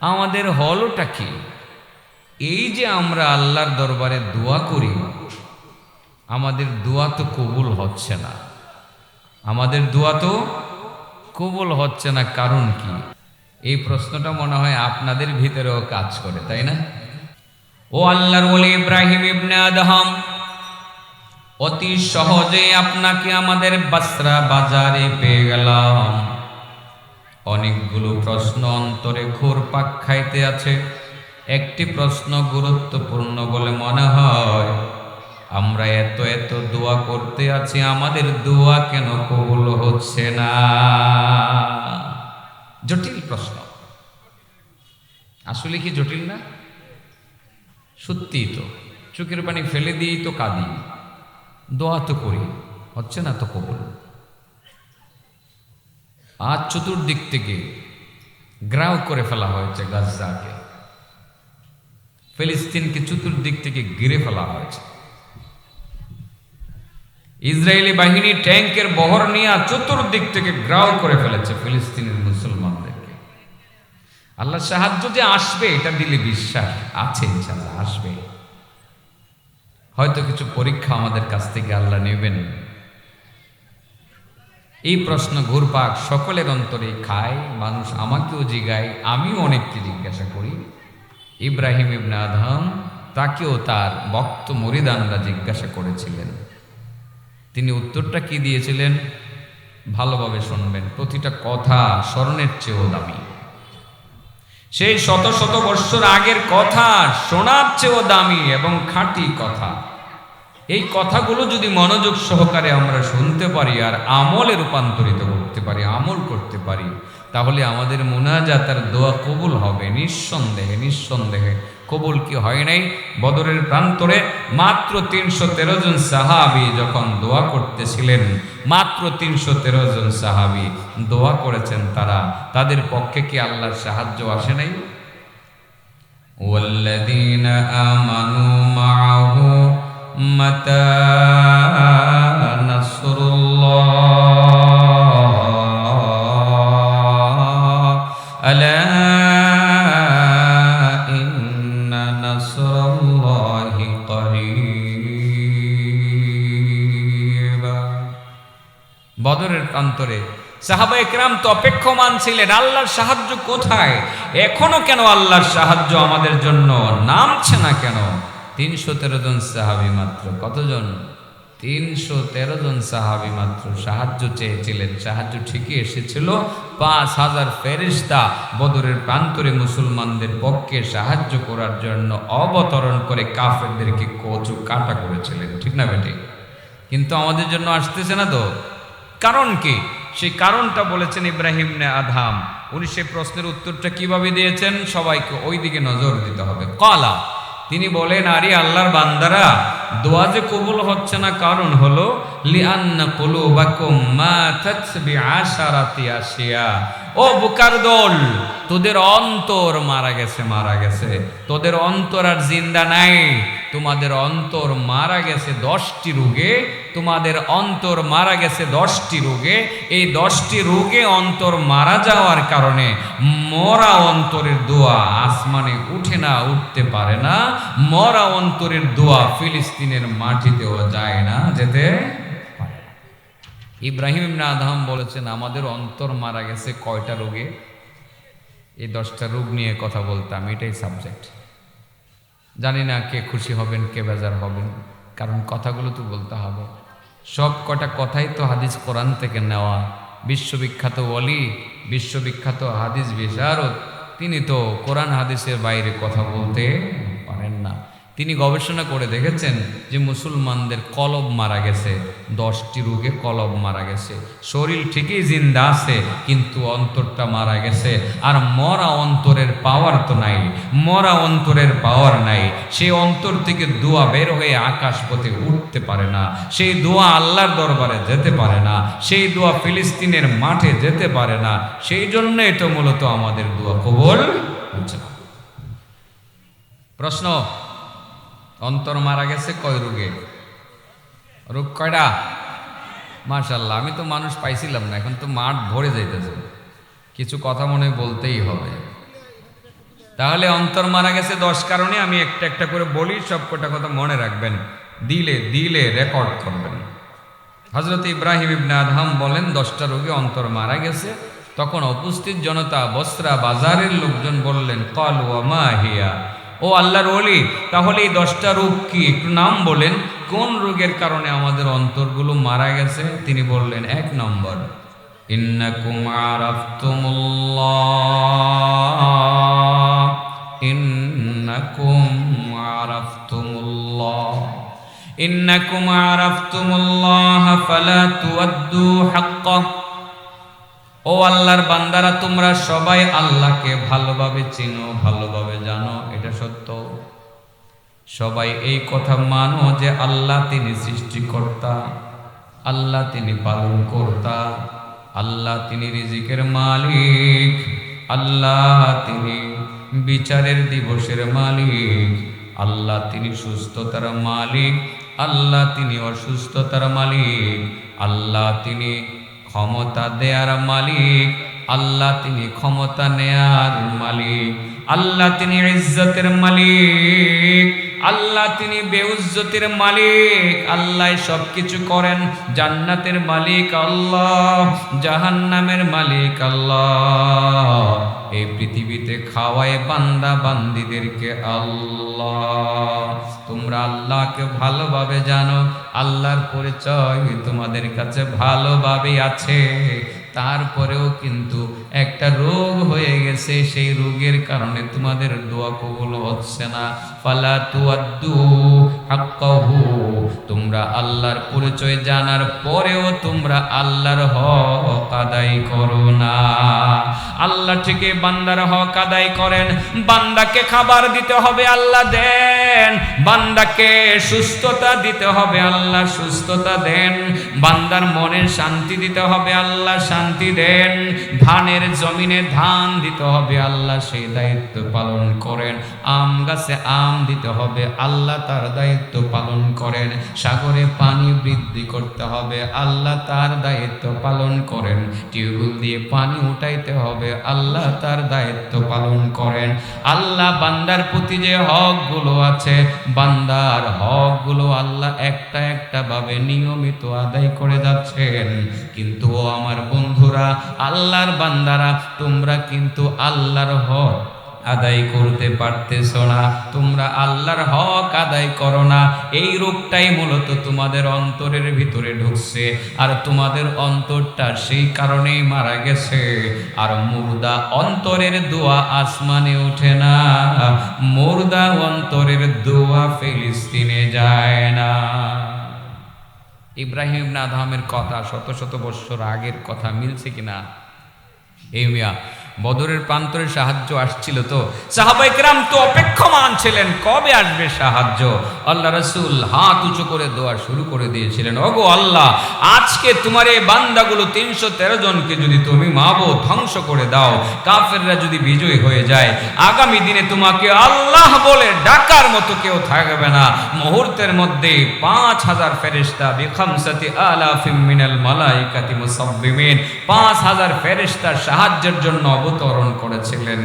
আমাদের হলোটা কি? এই যে আমরা আল্লাহর দরবারে দোয়া করি, আমাদের দোয়া তো কবুল হচ্ছে না। আমাদের দোয়া তো কবুল হচ্ছে না, কারণ কি? এই প্রশ্নটা মনে হয় আপনাদের ভিতরেও কাজ করে, তাই না? ও আল্লাহর ওলি ইব্রাহিম ইবনে আদহাম, অতি সহজে আপনাকে আমাদের বাসরা বাজারে পেয়ে গেলাম। অনেকগুলো প্রশ্ন অন্তরে ঘুরপাক খাইতে আছে। একটি প্রশ্ন গুরুত্বপূর্ণ বলে মনে হয়, আমরা এত এত দোয়া করতে আছি, আমাদের দোয়া কেন কবুল হচ্ছে না? জটিল প্রশ্ন। আসলে কি জটিল না? সত্যিই তো। চোখের পানি ফেলে দিয়েই তো কাঁদি, দোয়া তো করি, হচ্ছে না তো কবুল। আজ চতুর্দিক থেকে গ্রাও করে ফেলা হয়েছে গাজাকে, ফিলিস্তিনকে চতুর্দিক থেকে ঘিরে ফেলা হয়েছে। ইসরায়েলি বাহিনী ট্যাঙ্কের বহর নিয়ে চতুর্দিক থেকে গ্রাও করে ফেলেছে ফিলিস্তিনের মুসলমানদেরকে। আল্লাহ সাহায্য যে আসবে এটা দিলে বিশ্বাস আছে, ইনশাআল্লাহ আসবে। হয়তো কিছু পরীক্ষা আমাদের কাছ থেকে আল্লাহ নেবেন। এই প্রশ্ন ঘুরপাক সকলের অন্তরে খায়, মানুষ আমাকেও জিগায়, আমিও অনেককে জিজ্ঞাসা করি। ইব্রাহিম ইবনে আদহাম, তাকেও তার ভক্ত মুরিদানরা জিজ্ঞাসা করেছিলেন। তিনি উত্তরটা কি দিয়েছিলেন ভালোভাবে শুনবেন, প্রতিটা কথা স্মরণের চেয়েও দামি। সেই শত শত বৎসর আগের কথা শোনার চেয়েও দামি এবং খাঁটি কথা। এই কথাগুলো যদি মনোযোগ সহকারে আমরা শুনতে পারি আর আমলে রূপান্তরিত করতে পারি, আমল করতে পারি, তাহলে আমাদের মুনাজাত আর দোয়া কবুল হবে নিঃসন্দেহে। নিঃসন্দেহে কবুল কি হয় নাই? বদরের প্রান্তরে মাত্র ৩১৩ জন সাহাবী যখন দোয়া করতেছিলেন, মাত্র ৩১৩ জন সাহাবী দোয়া করেছেন, তাদের পক্ষে কি আল্লাহর সাহায্য আসে নাই? ওয়াল্লাযীনা আমানু মাআহু মাতা নাসরুল্লাহ আলা ইন্না নাসরাল্লাহি করিব। বদরের প্রান্তরে সাহাবায়ে কেরাম তো অপেক্ষমান ছিলেন, আল্লাহর সাহায্য কোথায়? এখনো কেন আল্লাহর সাহায্য আমাদের জন্য নামছে না কেন? ৩১৩ জন সাহাবী মাত্র। কতজন? ৩১৩ জন সাহাবী মাত্র সাহায্য চেয়েছিলেন। সাহায্য ঠিকই এসেছিল। ৫,০০০ ফেরেশতা বদরের প্রান্তরে মুসলমানদের পক্ষে সাহায্য করার জন্য অবতরণ করে কাফেরদেরকে কচু কাটা করেছিলেন, ঠিক না বেটি? কিন্তু আমাদের জন্য আসতেছে না তো। কারণ কি? সেই কারণটা বলেছেন ইব্রাহিম ইবনে আদহাম। উনি সেই প্রশ্নের উত্তরটা কিভাবে দিয়েছেন? সবাইকে ওই দিকে নজর দিতে হবে। ক্বালা, তিনি বলেন, আরে আল্লাহর বান্দারা, দোয়া যে কবুল হচ্ছে না কারণ হলো লিআন্না কুলুবাকুম মাতাত বিআশারাতি আশিয়া। ও বুকার দল, তোদের অন্তর মারা গেছে, মারা গেছে। তোদের অন্তর আর জিন্দা নাই। তোমাদের অন্তর মারা গেছে 10টি রোগে। তোমাদের অন্তর মারা গেছে 10টি রোগে। এই 10টি রোগে অন্তর মারা যাওয়ার কারণে মরা অন্তরের দোয়া আসমানে উঠে না, উঠতে পারে না। মরা অন্তরের দোয়া ফিলিস্তিনের মাটিতেও যায় না, যেতে পারে না। ইব্রাহিম ইবনে আদহাম বলেছেন, আমাদের অন্তর মারা গেছে কয়টা রোগে? এই 10টা রোগ নিয়ে কথা বলতাম, এটাই সাবজেক্ট। জানি না কে খুশি হবেন, কে বেজার হবেন, কারণ কথাগুলো তো বলতে হবে। সব কটা কথাই তো হাদিস কোরআন থেকে নেওয়া। বিশ্ববিখ্যাত ওলি, বিশ্ববিখ্যাত হাদিস বিশারদ, তিনি তো কোরআন হাদিসের বাইরে কথা বলতে পারেন না। তিনি গবেষণা করে দেখেছেন যে মুসলমানদের কলব মারা গেছে, 10টি রোগে কলব মারা গেছে। শরীর ঠিকই জিন্দা আছে, কিন্তু অন্তরটা মারা গেছে। আর মরা অন্তরের পাওয়ার তো নাই, মরা অন্তরের পাওয়ার নাই। সেই অন্তর থেকে দোয়া বের হয়ে আকাশ পথে উঠতে পারে না। সেই দোয়া আল্লাহর দরবারে যেতে পারে না। সেই দোয়া ফিলিস্তিনের মাঠে যেতে পারে না। সেই জন্যই তো মূলত আমাদের দোয়া কবুল হচ্ছে না। প্রশ্ন, অন্তর মারা গেছে কয় রোগে? রোগ কয়টা? মাশাআল্লাহ, আমি তো মানুষ পাইছিলাম না, এখন তো মাঠ ভরে যাইতেছে। কিছু কথা মনে বলতেই হবে। তাহলে অন্তর মারা গেছে 10 কারণে, আমি একটা একটা করে বলি, সব কটা কথা মনে রাখবেন, দিলে দিলে রেকর্ড করবেন। হযরত ইব্রাহিম ইবনে আদহাম বলেন 10টা রোগে অন্তর মারা গেছে। তখন উপস্থিত জনতা, বসরা বাজারের লোকজন বললেন, ক্বালু ওয়া মা হিয়া, ও আল্লাহর ওলি, তাহলে এই 10টা রোগ কি, একটু নাম বলেন, কোন রোগের কারণে আমাদের অন্তরগুলো মারা গেছে? তিনি বললেন, 1 নম্বর, ইন্নাকুম আরাফতুমুল্লাহ, ইন্নাকুম আরাফতুমুল্লাহ, ইন্নাকুম আরাফতুমুল্লাহ ফালা তুআদ্দু হাক্কাহ। ও আল্লাহর বান্দারা, তোমরা সবাই আল্লাহকে ভালোভাবে চিনো, ভালোভাবে জানো, এটা সত্য। সবাই এই কথা মানো যে আল্লাহ তিনি সৃষ্টিকর্তা, আল্লাহ তিনি পালন কর্তা, আল্লাহ তিনি রিজিকের মালিক, আল্লাহ তিনি বিচারের দিবসের মালিক, আল্লাহ তিনি সুস্থতার মালিক, আল্লাহ তিনি অসুস্থতার মালিক, আল্লাহ তিনি ক্ষমতা দেয়ার মালিক, আল্লাহ তিনি ক্ষমতা নেয়ার মালিক, আল্লাহ তিনি ইজ্জতের মালিক, আল্লাহ তিনি বেউজ্জতের মালিক, আল্লাহ সব কিছু করেন। জান্নাতের মালিক আল্লাহ, জাহান্নামের মালিক আল্লাহ, এই পৃথিবীতে খাওয়ায় বান্দা বান্দিদেরকে আল্লাহ। তোমরা আল্লাহকে ভালোভাবে জানো, আল্লাহর পরিচয় তোমাদের কাছে ভালোভাবে আছে, তারপরেও কিন্তু একটা রোগ হয়ে গেছে, সেই রোগের কারণে তোমাদের দোয়া কবুল হচ্ছে না। ফালা তুআদ্দু হাক্কাহু, তোমরা আল্লাহর পরিচয় জানার পরেও তোমরা আল্লাহর হক আদায় করো না। আল্লাহ থেকে বান্দার হক আদায় করেন। বান্দাকে খাবার দিতে হবে, আল্লাহ দেন। বান্দাকে সুস্থতা দিতে হবে, আল্লাহ সুস্থতা দেন। বান্দার মনের শান্তি দিতে হবে, আল্লাহ শান্তি দেন। ধানের জমিনে ধান দিতে হবে, আল্লাহ সেই দায়িত্ব পালন করেন। আম গাছে আম দিতে হবে, আল্লাহ তার দায়িত্ব পালন করেন। সাগরে পানি বৃদ্ধি করতে হবে, আল্লাহ তার দায়িত্ব পালন করেন। টিউবওয়েল দিয়ে পানি উঠাইতে হবে, আল্লাহ তার দায়িত্ব পালন করেন। আল্লাহ বান্দার প্রতি যে হকগুলো আছে, বান্দার হকগুলো আল্লাহ একটা একটা ভাবে নিয়মিত আদায় করে যাচ্ছেন। কিন্তু ও আমার বন্ধুরা, আল্লাহর বান্দারা, তোমরা কিন্তু আল্লাহর হক আদায় করতে পারতেছ না, তোমরা আল্লাহর হক আদায় করো না। এই রোগটাই মূলত তোমাদের অন্তরের ভিতরে ঢুকছে, আর তোমাদের অন্তরটা সেই কারণেই মারা গেছে। আর মুর্দা অন্তরের দোয়া আসমানে ওঠে না, মুর্দা অন্তরের দোয়া ফিলিস্তিনে যায় না। ইব্রাহিম ইবনে আদহামের কথা শত শত বৎসর আগের কথা মিলছে কিনা? এই মিয়া বদরের প্রান্তরে সাহায্য আসছিল, তো সাহাবায়ে কেরাম তো অপেক্ষমান ছিলেন কবে আসবে সাহায্য। আল্লাহ রাসূল হাত উঁচু করে দোয়া শুরু করে দিয়েছিলেন, ওগো আল্লাহ, আজকে তোমার এই বান্দাগুলো 313 জনকে যদি তুমি মাবুদ ধ্বংস করে দাও, কাফেররা যদি বিজয়ী হয়ে যায়, আগামী দিনে তোমাকে আল্লাহ বলে ডাকার মতো কেউ থাকবে না। মুহূর্তের মধ্যে 5000 ফেরেশতা বিখামসাতি আলাফিম মিনাল মালাইকাতি মুসাব্বিমিন, 5000 ফেরেশতার সাহায্যের জন্য অবতরণ করেছিলেন।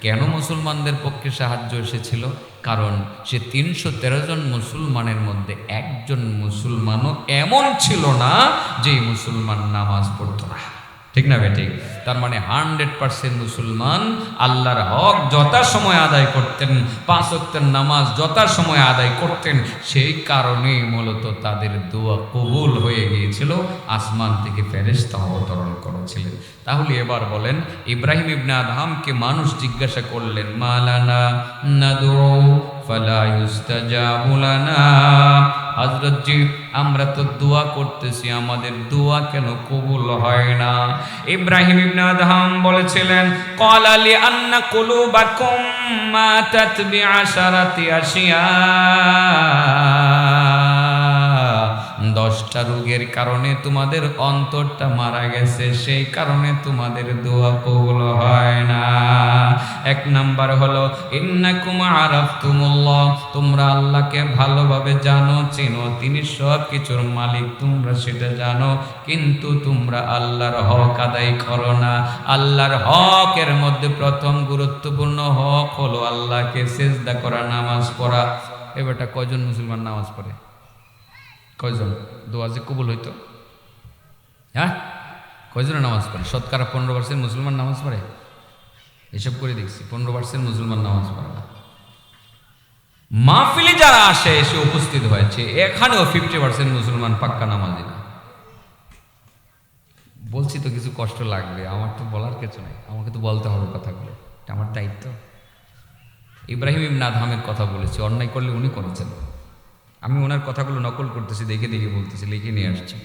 কেন মুসলমানদের পক্ষে সাহায্য এসেছিল? কারণ সে 313 জন মুসলমানের মধ্যে একজন মুসলমানও এমন ছিল না যে মুসলমান নামাজ পড়তো না, ঠিক না বেঠিক? তার মানে 100% মুসলমান আল্লাহর হক যথাসময়ে আদায় করতেন, 5 ওয়াক্তের নামাজ যথাসময়ে আদায় করতেন। সেই কারণেই মূলত তাদের দোয়া কবুল হয়ে গিয়েছিল, আসমান থেকে ফেরেশতা অবতরণ করেছিলেন। তাহলে এবার বলেন, ইব্রাহিম ইবনে আদহামকে মানুষ জিজ্ঞাসা করলেন, মালানা নাদু ফালা ইউস্তাজাবু লানা, হযরত জি, আমরা তো দোয়া করতেছি, আমাদের দোয়া কেন কবুল হয় না? ইব্রাহিম ইবনে আদহাম বলেছিলেন, ক্বালা লি আন্না কুলুবাকুম মাতাত বিআশারাতি আশিয়া, 10 10টা রোগের কারণে তোমাদের অন্তরটা মারা গেছে, সেই কারণে তোমাদের দোয়া কবুল হয় না। এক নাম্বার হলো ইন্নাকুম আরাফতুমুল্লাহ, তোমরা আল্লাহকে ভালোভাবে জানো, চেনো, তিনি সব কিছুর মালিক, তোমরা সেটা জানো, কিন্তু তোমরা আল্লাহর হক আদায় করো না। আল্লাহর হকের মধ্যে প্রথম গুরুত্বপূর্ণ হক হলো আল্লাহকে সিজদা করা, নামাজ পড়া। এবারটা কয়জন মুসলমান নামাজ পড়ে? কয়জন? দোয়া যে কবুল হইতো, হ্যাঁ কয়জনে নামাজ পড়ে? শতকরা 15% মুসলমান নামাজ পড়ে। এসব করে দেখছি 15% মুসলমান নামাজ পড়ে না। মাহফিলে যারা আসে এসে উপস্থিত হয়েছে, এখানেও 50% মুসলমান পাক্কা নামাজি না। বলছি তো কিছু কষ্ট লাগবে, আমার তো বলার কিছু নাই, আমাকে তো বলতে হবে কথাগুলো, এটা আমার দায়িত্ব। ইব্রাহিম ইবনে আদহামের কথা বলেছি, অন্যায় করলে উনি করেছেন, আমি ওনার কথাগুলো নকল করতেছি, দেখে দেখে বলতেছি, লিখে নিয়ে আসছি,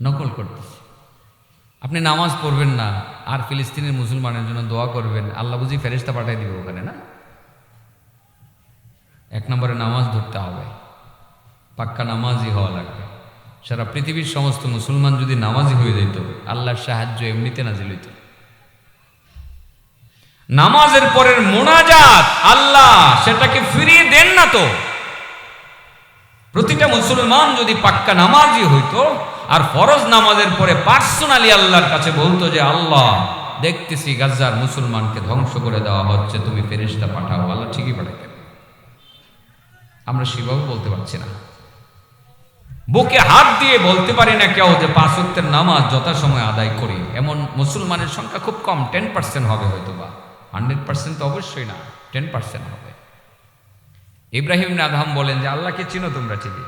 নকল করতেছি। আপনি নামাজ পড়বেন না আর ফিলিস্তিনের মুসলমানের জন্য দোয়া করবেন, আল্লাহ বুঝি ফেরেশতা পাঠিয়ে দিবে ওখানে? না, এক নম্বরে নামাজ ধরতে হবে, পাক্কা নামাজি হওয়া লাগবে। সারা পৃথিবীর সমস্ত মুসলমান যদি নামাজি হয়ে যেত, আল্লাহর সাহায্য এমনিতে নাজিল হইত। নামাজের পরের মোনাজাত আল্লাহ সেটাকে ফিরিয়ে দেন না তো। প্রতিটা মুসলমান যদি পাক্কা নামাজি হইতো আর ফরজ নামাজের পরে পার্সোনালি আল্লাহর কাছে বলতো যে আল্লাহ দেখতেছি গাজার মুসলমানকে ধ্বংস করে দেওয়া হচ্ছে, তুমি ফেরেশতা পাঠাও, আল্লাহ ঠিকই পাঠাতেন। আমরা সেভাবে বলতে পারছি না, বুকে হাত দিয়ে বলতে পারি না কেউ যে 5 ওয়াক্তের নামাজ যথাসময়ে আদায় করি, এমন মুসলমানের সংখ্যা খুব কম, 10% হবে হয়তো, বা 100% তো অবশ্যই না, 10% হবে। ইব্রাহিম ইবনে আদহাম বলেন যে আল্লাহকে চিনো তোমরা ঠিকই,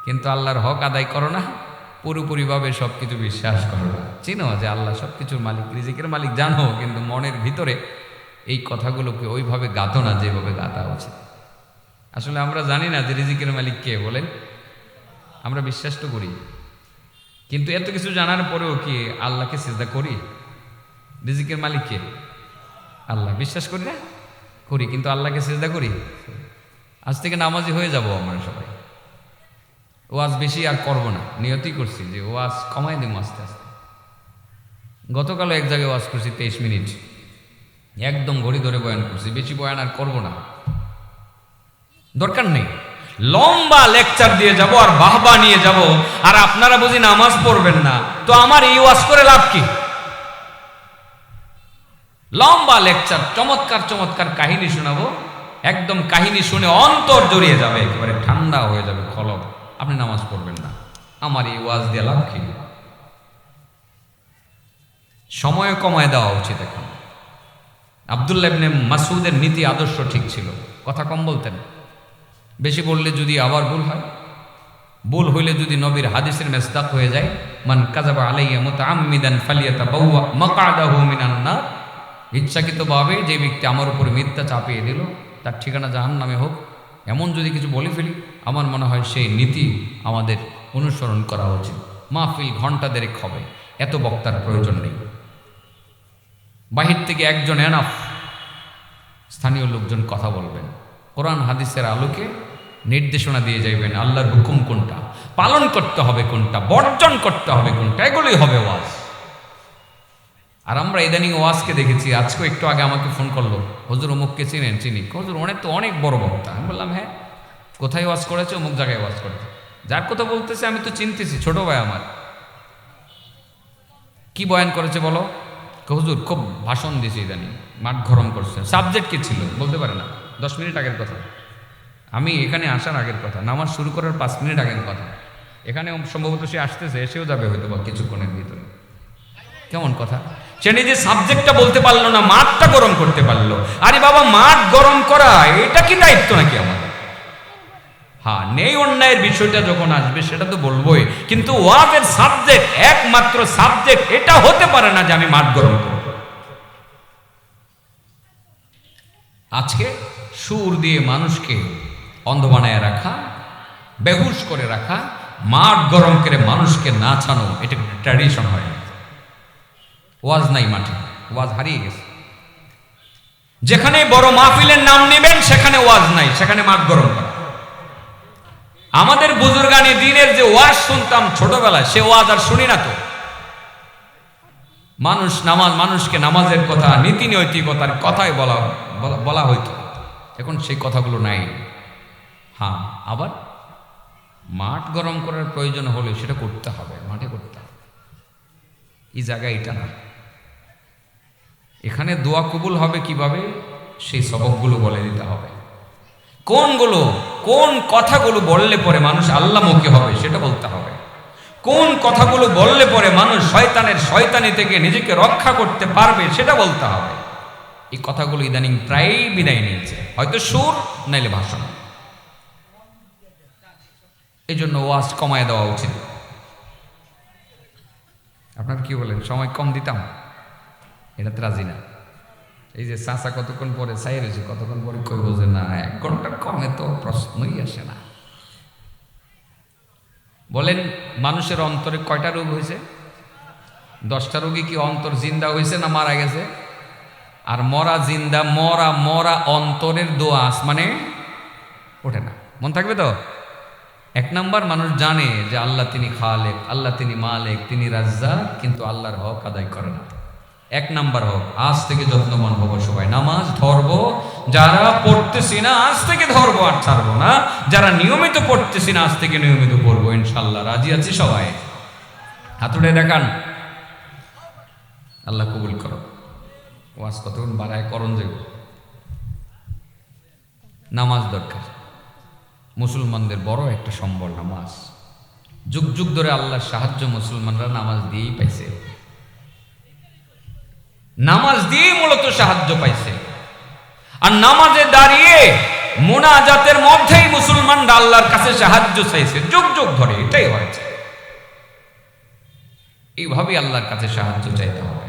কিন্তু আল্লাহর হক আদায় করো না, পুরোপুরিভাবে সব কিছু বিশ্বাস করো না। চিনো যে আল্লাহ সব কিছুর মালিক, রিজিকের মালিক জানো, কিন্তু মনের ভিতরে এই কথাগুলোকে ওইভাবে গাঁথো না যেভাবে গাঁথা উচিত। আসলে আমরা জানি না যে রিজিকের মালিক কে, বলেন? আমরা বিশ্বাস তো করি, কিন্তু এত কিছু জানার পরেও কি আল্লাহকে সিজদা করি? রিজিকের মালিক কে? আল্লাহ। বিশ্বাস করি না? করি, কিন্তু আল্লাহকে সিজদা করি? আজ থেকে নামাজি হয়ে যাব আমরা সবাই, ওয়াজ বেশি আর করবো না, নিয়তই করছি যে ওয়াজ কমাই দেবো আস্তে আস্তে। গতকালও এক জায়গায় ওয়াজ করছি 23 মিনিট, একদম ঘড়ি ধরে বয়ান করছি, বেশি বয়ান আর করবো না, দরকার নেই। লম্বা লেকচার দিয়ে যাব আর বাহবা নিয়ে যাব, আর আপনারা বুঝি নামাজ পড়বেন না, তো আমার এই ওয়াজ করে লাভ কি? লম্বা লেকচার, চমৎকার চমৎকার কাহিনী শোনাবো, একদম কাহিনী শুনে অন্তর জড়িয়ে যাবে, একেবারে ঠান্ডা হয়ে যাবে খলক, আপনি নামাজ পড়বেন না, আমার এই ওয়াজ দিয়ে লাভ কি? সময় কমায় দেওয়া উচিত এখন। আব্দুল্লাহ ইবনে মাসউদের নীতি আদর্শ ঠিক ছিল, কথা কম বলতেন, বেশি বললে যদি আবার ভুল হয়, ভুল হইলে যদি নবীর হাদিসের মেসদাক হয়ে যায়, মান কাযাবা আলাইয়া মুতাআম্মিদান ফালিয়াতাবাওয়া মাকআদাহু মিনান নার, ইচ্ছাকৃতভাবে যে ব্যক্তি আমার উপর মিথ্যা চাপিয়ে দিল তার ঠিকানা জাহান্নামে হোক, এমন যদি কিছু বলে ফেলি, আমার মনে হয় সেই নীতি আমাদের অনুসরণ করা উচিত। মাহফিল ঘন্টা দেড়েক হবে, এত বক্তার প্রয়োজন নেই, বাহির থেকে একজন এনাফ, স্থানীয় লোকজন কথা বলবেন, কোরআন হাদিসের আলোকে নির্দেশনা দিয়ে যাইবেন, আল্লাহর হুকুম কোনটা, পালন করতে হবে কোনটা, বর্জন করতে হবে কোনটা, এগুলোই হবে ওয়াজ। আর আমরা ইদানিং ওয়াজকে দেখেছি, আজকে একটু আগে আমাকে ফোন করলো, হুজুর অমুককে চিনেন? চিনি। হুজুর অনেক তো অনেক বড় বক্তা। আমি বললাম হ্যাঁ, কোথায় ওয়াজ করেছে? অমুক জায়গায় ওয়াজ করেছে। যার কথা বলতেছে আমি তো চিনতেছি, ছোট ভাই আমার। কি বয়ান করেছে বলো? হুজুর খুব ভাষণ দিয়েছে ইদানিং, মাঠ গরম করছে। সাবজেক্ট কি ছিল বলতে পারে না, 10 মিনিট আগের কথা, আমি এখানে আসার আগের কথা, নামাজ শুরু করার 5 মিনিট আগের কথা। এখানে সম্ভবত সে আসতেছে, এসেও যাবে হয়তো বা কিছুক্ষণের ভিতরে। কেমন কথা? সে নিজে সাবজেক্টটা বলতে পারলো না, মাঠটা গরম করতে পারলো। আরে বাবা, মাঠ গরম করা এটা কি দায়িত্ব নাকি আমাদের? হ্যাঁ, নেই অন্যায়ের বিষয়টা যখন আসবে সেটা তো বলবোই, কিন্তু ওয়াজের সাবজেক্ট, একমাত্র সাবজেক্ট এটা হতে পারে না যে আমি মাঠ গরম করব। আজকে সুর দিয়ে মানুষকে অন্ধ বানায় রাখা, বেহুশ করে রাখা, মাঠ গরম করে মানুষকে নাচানো, এটা একটা ট্র্যাডিশন হয়। ওয়াজ নাই মাঠে, ওয়াজ হারিয়ে গেছে। যেখানে বড় মাহফিলের নাম নেবেন সেখানে ওয়াজ নাই, সেখানে মাঠ গরম করা। আমাদের বুজুর্গানি দিনের যে ওয়াজ শুনতাম ছোটবেলায়, সে ওয়াজ আর শুনি না তো। মানুষকে নামাজের কথা, নীতি নৈতিকতার কথাই বলা হইতো, এখন সেই কথাগুলো নাই। হ্যাঁ, আবার মাঠ গরম করার প্রয়োজন হলে সেটা করতে হবে, মাঠে করতে হবে। এই জায়গা এটা না। এখানে দোয়া কবুল হবে কিভাবে, সেই সবকগুলো বলে দিতে হবে। কোন কথাগুলো বললে পরে মানুষ আল্লাহমুখী হবে সেটা বলতে হবে। কোন কথাগুলো বললে পরে মানুষ শয়তানি থেকে নিজেকে রক্ষা করতে পারবে সেটা বলতে হবে। এই কথাগুলো ইদানিং প্রায়ই বিদায় নিয়েছে, হয়তো সুর নাইলে ভাষণ। এই জন্য ওয়াজ কমায় দেওয়া উচিত। আপনার কি বলেন, সময় কম দিতাম? এটাতে রাজি না। এই যে চাচা কতক্ষণ পরে চাই রয়েছে, কতক্ষণ পরে কই বোঝে না, 1 ঘন্টার কমে তো প্রশ্নই আসে না। বলেন, মানুষের অন্তরে কয়টা রোগ হয়েছে? 10টা রোগী কি অন্তর জিন্দা হয়েছে না মারা গেছে? আর মরা জিন্দা, মরা অন্তরের দোয়া আসমানে ওঠে না। মন থাকবে তো? 1 নাম্বার, মানুষ জানে যে আল্লাহ তিনি খালেক, আল্লাহ তিনি মালিক, তিনি রাজ্জাক, কিন্তু আল্লাহর হক আদায় করে না। 1 নাম্বার হক। আজ থেকে যত্নবান হব সবাই, নামাজ ধরবো। যারা পড়তেছি না আজ থেকে ধরবো, আর ছাড়বো না। যারা নিয়মিত পড়তেছি না আজ থেকে নিয়মিত পড়বো ইনশাল্লাহ। রাজি আছি সবাই? হাতুড়ে দেখান। আল্লাহ কবুল করো। ওয়াজ কতক্ষণ বাড়ায় করণ যাব। নামাজ দরকার, মুসলমানদের বড় একটা সম্বল নামাজ। যুগ যুগ ধরে আল্লাহর সাহায্য মুসলমানরা নামাজ দিয়েই পাইছে, নামাজ দিয়ে মূলত সাহায্য পাইছে। আর নামাজে দাঁড়িয়ে মুনাজাতের মধ্যেই মুসলমানরা আল্লাহর কাছে সাহায্য চাইছে যুগ যুগ ধরে। এটাই হয়েছে, এইভাবেই আল্লাহর কাছে সাহায্য চাইতে হবে।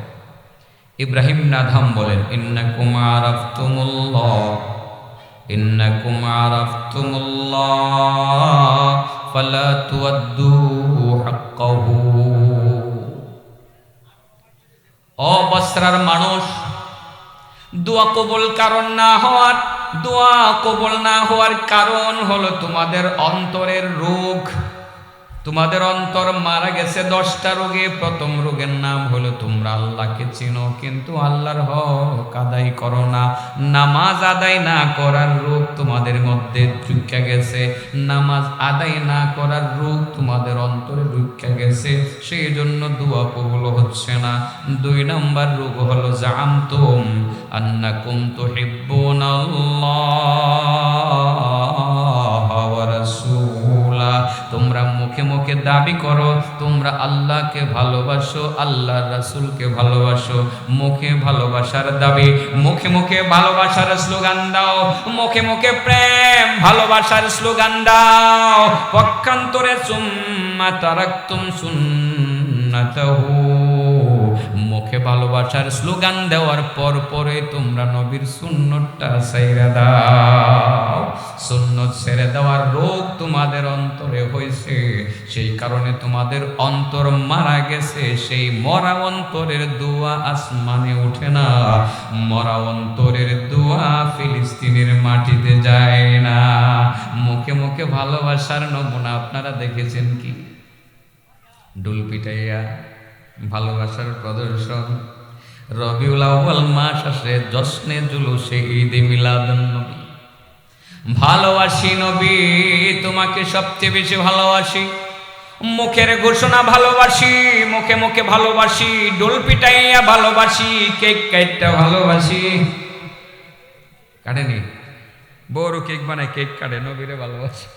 ইব্রাহিম নাধাম বলেন, ইন্নাকুম আরাফতুমুল্লাহ ফালা তুআদ্দু হাক্কাহু। ও বসরার মানুষ, দোয়া কবুল না হওয়ার কারণ হলো তোমাদের অন্তরের রোগ। তোমাদের অন্তর মারা গেছে 10টা রোগে। প্রথম রোগের নাম হলো তোমরা আল্লাহকে চিনো কিন্তু আল্লাহর হক আদায় করো না। নামাজ আদায় না করার রোগ তোমাদের মধ্যে ঢুকে গেছে, নামাজ আদায় না করার রোগ তোমাদের অন্তরে ঢুকে গেছে, সেই জন্য দোয়া কবুল হচ্ছে না। 2 নাম্বার রোগ হলো জাআমতুম আন্নাকুম তুহিব্বুনাল্লাহ ওয়া রাসূলা। তোমরা মুখে মুখে দাবি করো তোমরা আল্লাহকে ভালোবাসো, আল্লাহর রাসূলকে ভালোবাসো। মুখে ভালোবাসার দাবি, মুখে মুখে ভালোবাসার স্লোগান দাও, মুখে মুখে প্রেম ভালোবাসার স্লোগান দাও। পক্ষান্তরে সুম্মা তারাকতুম সুন্নাতাহু, মুখে ভালোবাসার স্লোগান দেওয়ার পরে তোমরা নবীর সুন্নতটা ছেড়ে দাও। সুন্নত ছেড়ে দেওয়ার রোগ তোমাদের অন্তরে হয়েছে, সেই কারণে তোমাদের অন্তর মারা গেছে। সেই মরা অন্তরের দোয়া আসমানে ওঠে না, মরা অন্তরের দোয়া ফিলিস্তিনের মাটিতে যায় না। মুখে মুখে ভালোবাসার নমুনা আপনারা দেখেছেন কি? ডুল পিটাইয়া ভালোবাসার প্রদর্শন। রবিউল আউয়াল মাস আসে, জশ্নে জুলুসে ঈদে মিলাদুন নবী। ভালোবাসি নবী, তোমাকে সবচেয়ে বেশি ভালোবাসি। মুখের ঘোষণা ভালোবাসি, মুখে মুখে ভালোবাসি, ডোল পিটাইয়া ভালোবাসি, কেক কাটটা ভালোবাসি। কাটেনি? বড় কেক বানায়, কেক কাটে, নবীরে ভালোবাসি।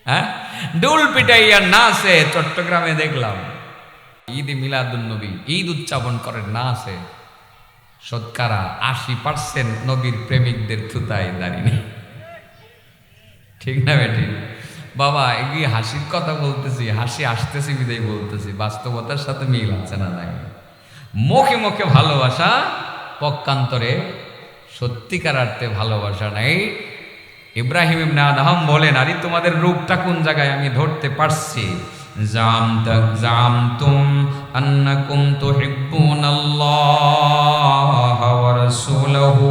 হ্যাঁ, ডোল পিটাইয়া নাচে। চট্টগ্রামে দেখলাম ঈদে মিলাদুন নবী, ঈদ উদযাপন করেন, নাচে। শতকরা 80% নবীর প্রেমিকদের থুতায় দাঁড়িয়ে। ঠিক না বেটি? বাবা এগিয়ে হাসির কথা বলতেছি, হাসি আসতেছি বিদায় বলতেছি, বাস্তবতার সাথে মিল আছে না নাই? মুখে মুখে ভালোবাসা, পক্ষান্তরে সত্যিকার অর্থে ভালোবাসা নাই। ইব্রাহিম ইবনে আদহাম বলেন, আরে তোমাদের রূপটা কোন জায়গায় আমি ধরতে পারছি। জামতুম আন্নাকুম তুহিব্বুনাল্লাহ ওয়া রাসূলাহু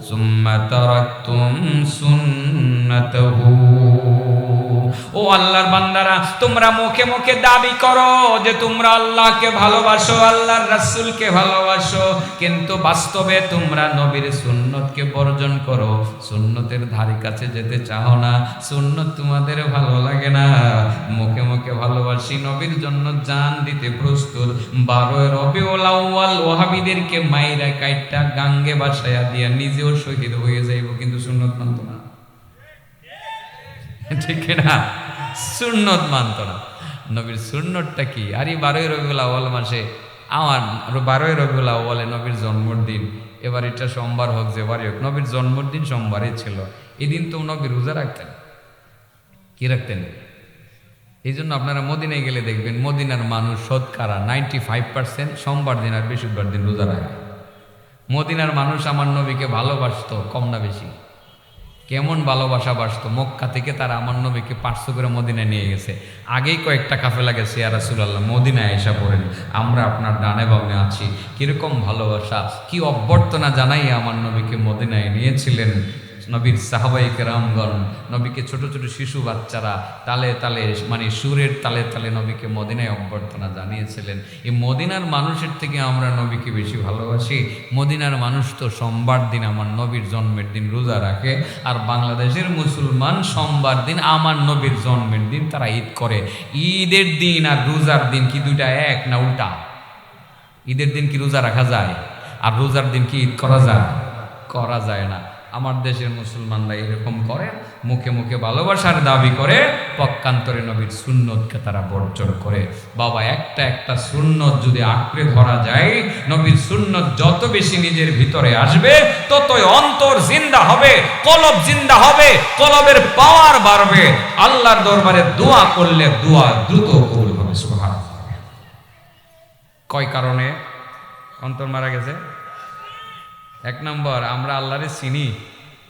সুম্মা তারাকতুম সুন্নাতাহু। আল্লাহর বান্দারা, তোমরা মুখে মুখে দাবি করো যে তোমরা আল্লাহকে ভালোবাসো, আল্লাহর রাসূলকে ভালোবাসো, কিন্তু বাস্তবে তোমরা নবীর সুন্নতকে বর্জন করো, সুন্নতের ধারে কাছে যেতে চাও না, সুন্নত তোমাদের ভালো লাগে না। মুখে মুখে ভালোবাসি, নবীর জন্য জান দিতে প্রস্তুত, 12 রবিউল আউয়াল ওয়াহাবীদেরকে মাইরা কাইটা গাঙ্গে বাসায়া দিয়া নিজেও শহীদ হয়ে যাইব, কিন্তু সুন্নত মানত না। ঠিক না? সুন্নত মানত না। নবীর সুন্নতটা কি? আরে 12 রবিউল আউয়াল মাসে আমার 12 রবিউল আউয়ালে নবীর জন্মদিন, এবার এটা সোমবার হোক যেবারই হোক, নবীর জন্মদিন সোমবারই ছিল, এদিন তো নবী রোজা রাখতেন। কি রাখতেন? এই জন্য আপনারা মদিনায় গেলে দেখবেন মদিনার মানুষ শতকরা 95% সোমবার দিন আর বৃহস্পতিবার দিন রোজা রাখে। মদিনার মানুষ আমার নবীকে ভালোবাসতো কম না বেশি? কেমন ভালোবাসা বাসতো! মক্কা থেকে তারা আমার নবীকে 500 করে মদিনায় নিয়ে গেছে। আগেই কয়েকটা কাফেলা গেছে, ইয়া রাসূলুল্লাহ মদিনায় এসে পড়েন, আমরা আপনার ডানে বামে আছি। কিরকম ভালোবাসা, কি অভ্যর্থনা জানাই আমার নবীকে মদিনায় নিয়েছিলেন নবীর সাহাবায়ে কেরামগণ। নবীকে ছোট ছোট শিশু বাচ্চারা তালে তালে, মানে সুরের তালে তালে নবীকে মদিনায় অভ্যর্থনা জানিয়েছিলেন। এই মদিনার মানুষের থেকে আমরা নবীকে বেশি ভালোবাসি। মদিনার মানুষ তো সোমবার দিন আমার নবীর জন্মের দিন রোজা রাখে, আর বাংলাদেশের মুসলমান সোমবার দিন আমার নবীর জন্মের দিন তারা ঈদ করে। ঈদের দিন আর রোজার দিন কি দুইটা এক না উল্টা? ঈদের দিন কি রোজা রাখা যায়, আর রোজার দিন কি ঈদ করা যায়? করা যায় না। আমার দেশের মুসলমানরা এরকম করে, মুখে মুখে ভালোবাসার দাবি করে, পক্ষান্তরে নবীর সুন্নতকে তারা বর্জন করে। বাবা, একটা একটা সুন্নত যদি আঁকড়ে ধরা যায়, নবীর সুন্নত যত বেশি নিজের ভিতরে আসবে, ততই অন্তর জিন্দা হবে, কলব জিন্দা হবে, কলবের পাওয়ার বাড়বে। আল্লাহর দরবারে দোয়া করলে দোয়া দ্রুত কবুল হবে। সুবহানাল্লাহ। কয় কারণে অন্তর মারা গেছে? 1 নম্বর, আমরা আল্লাহরে চিনি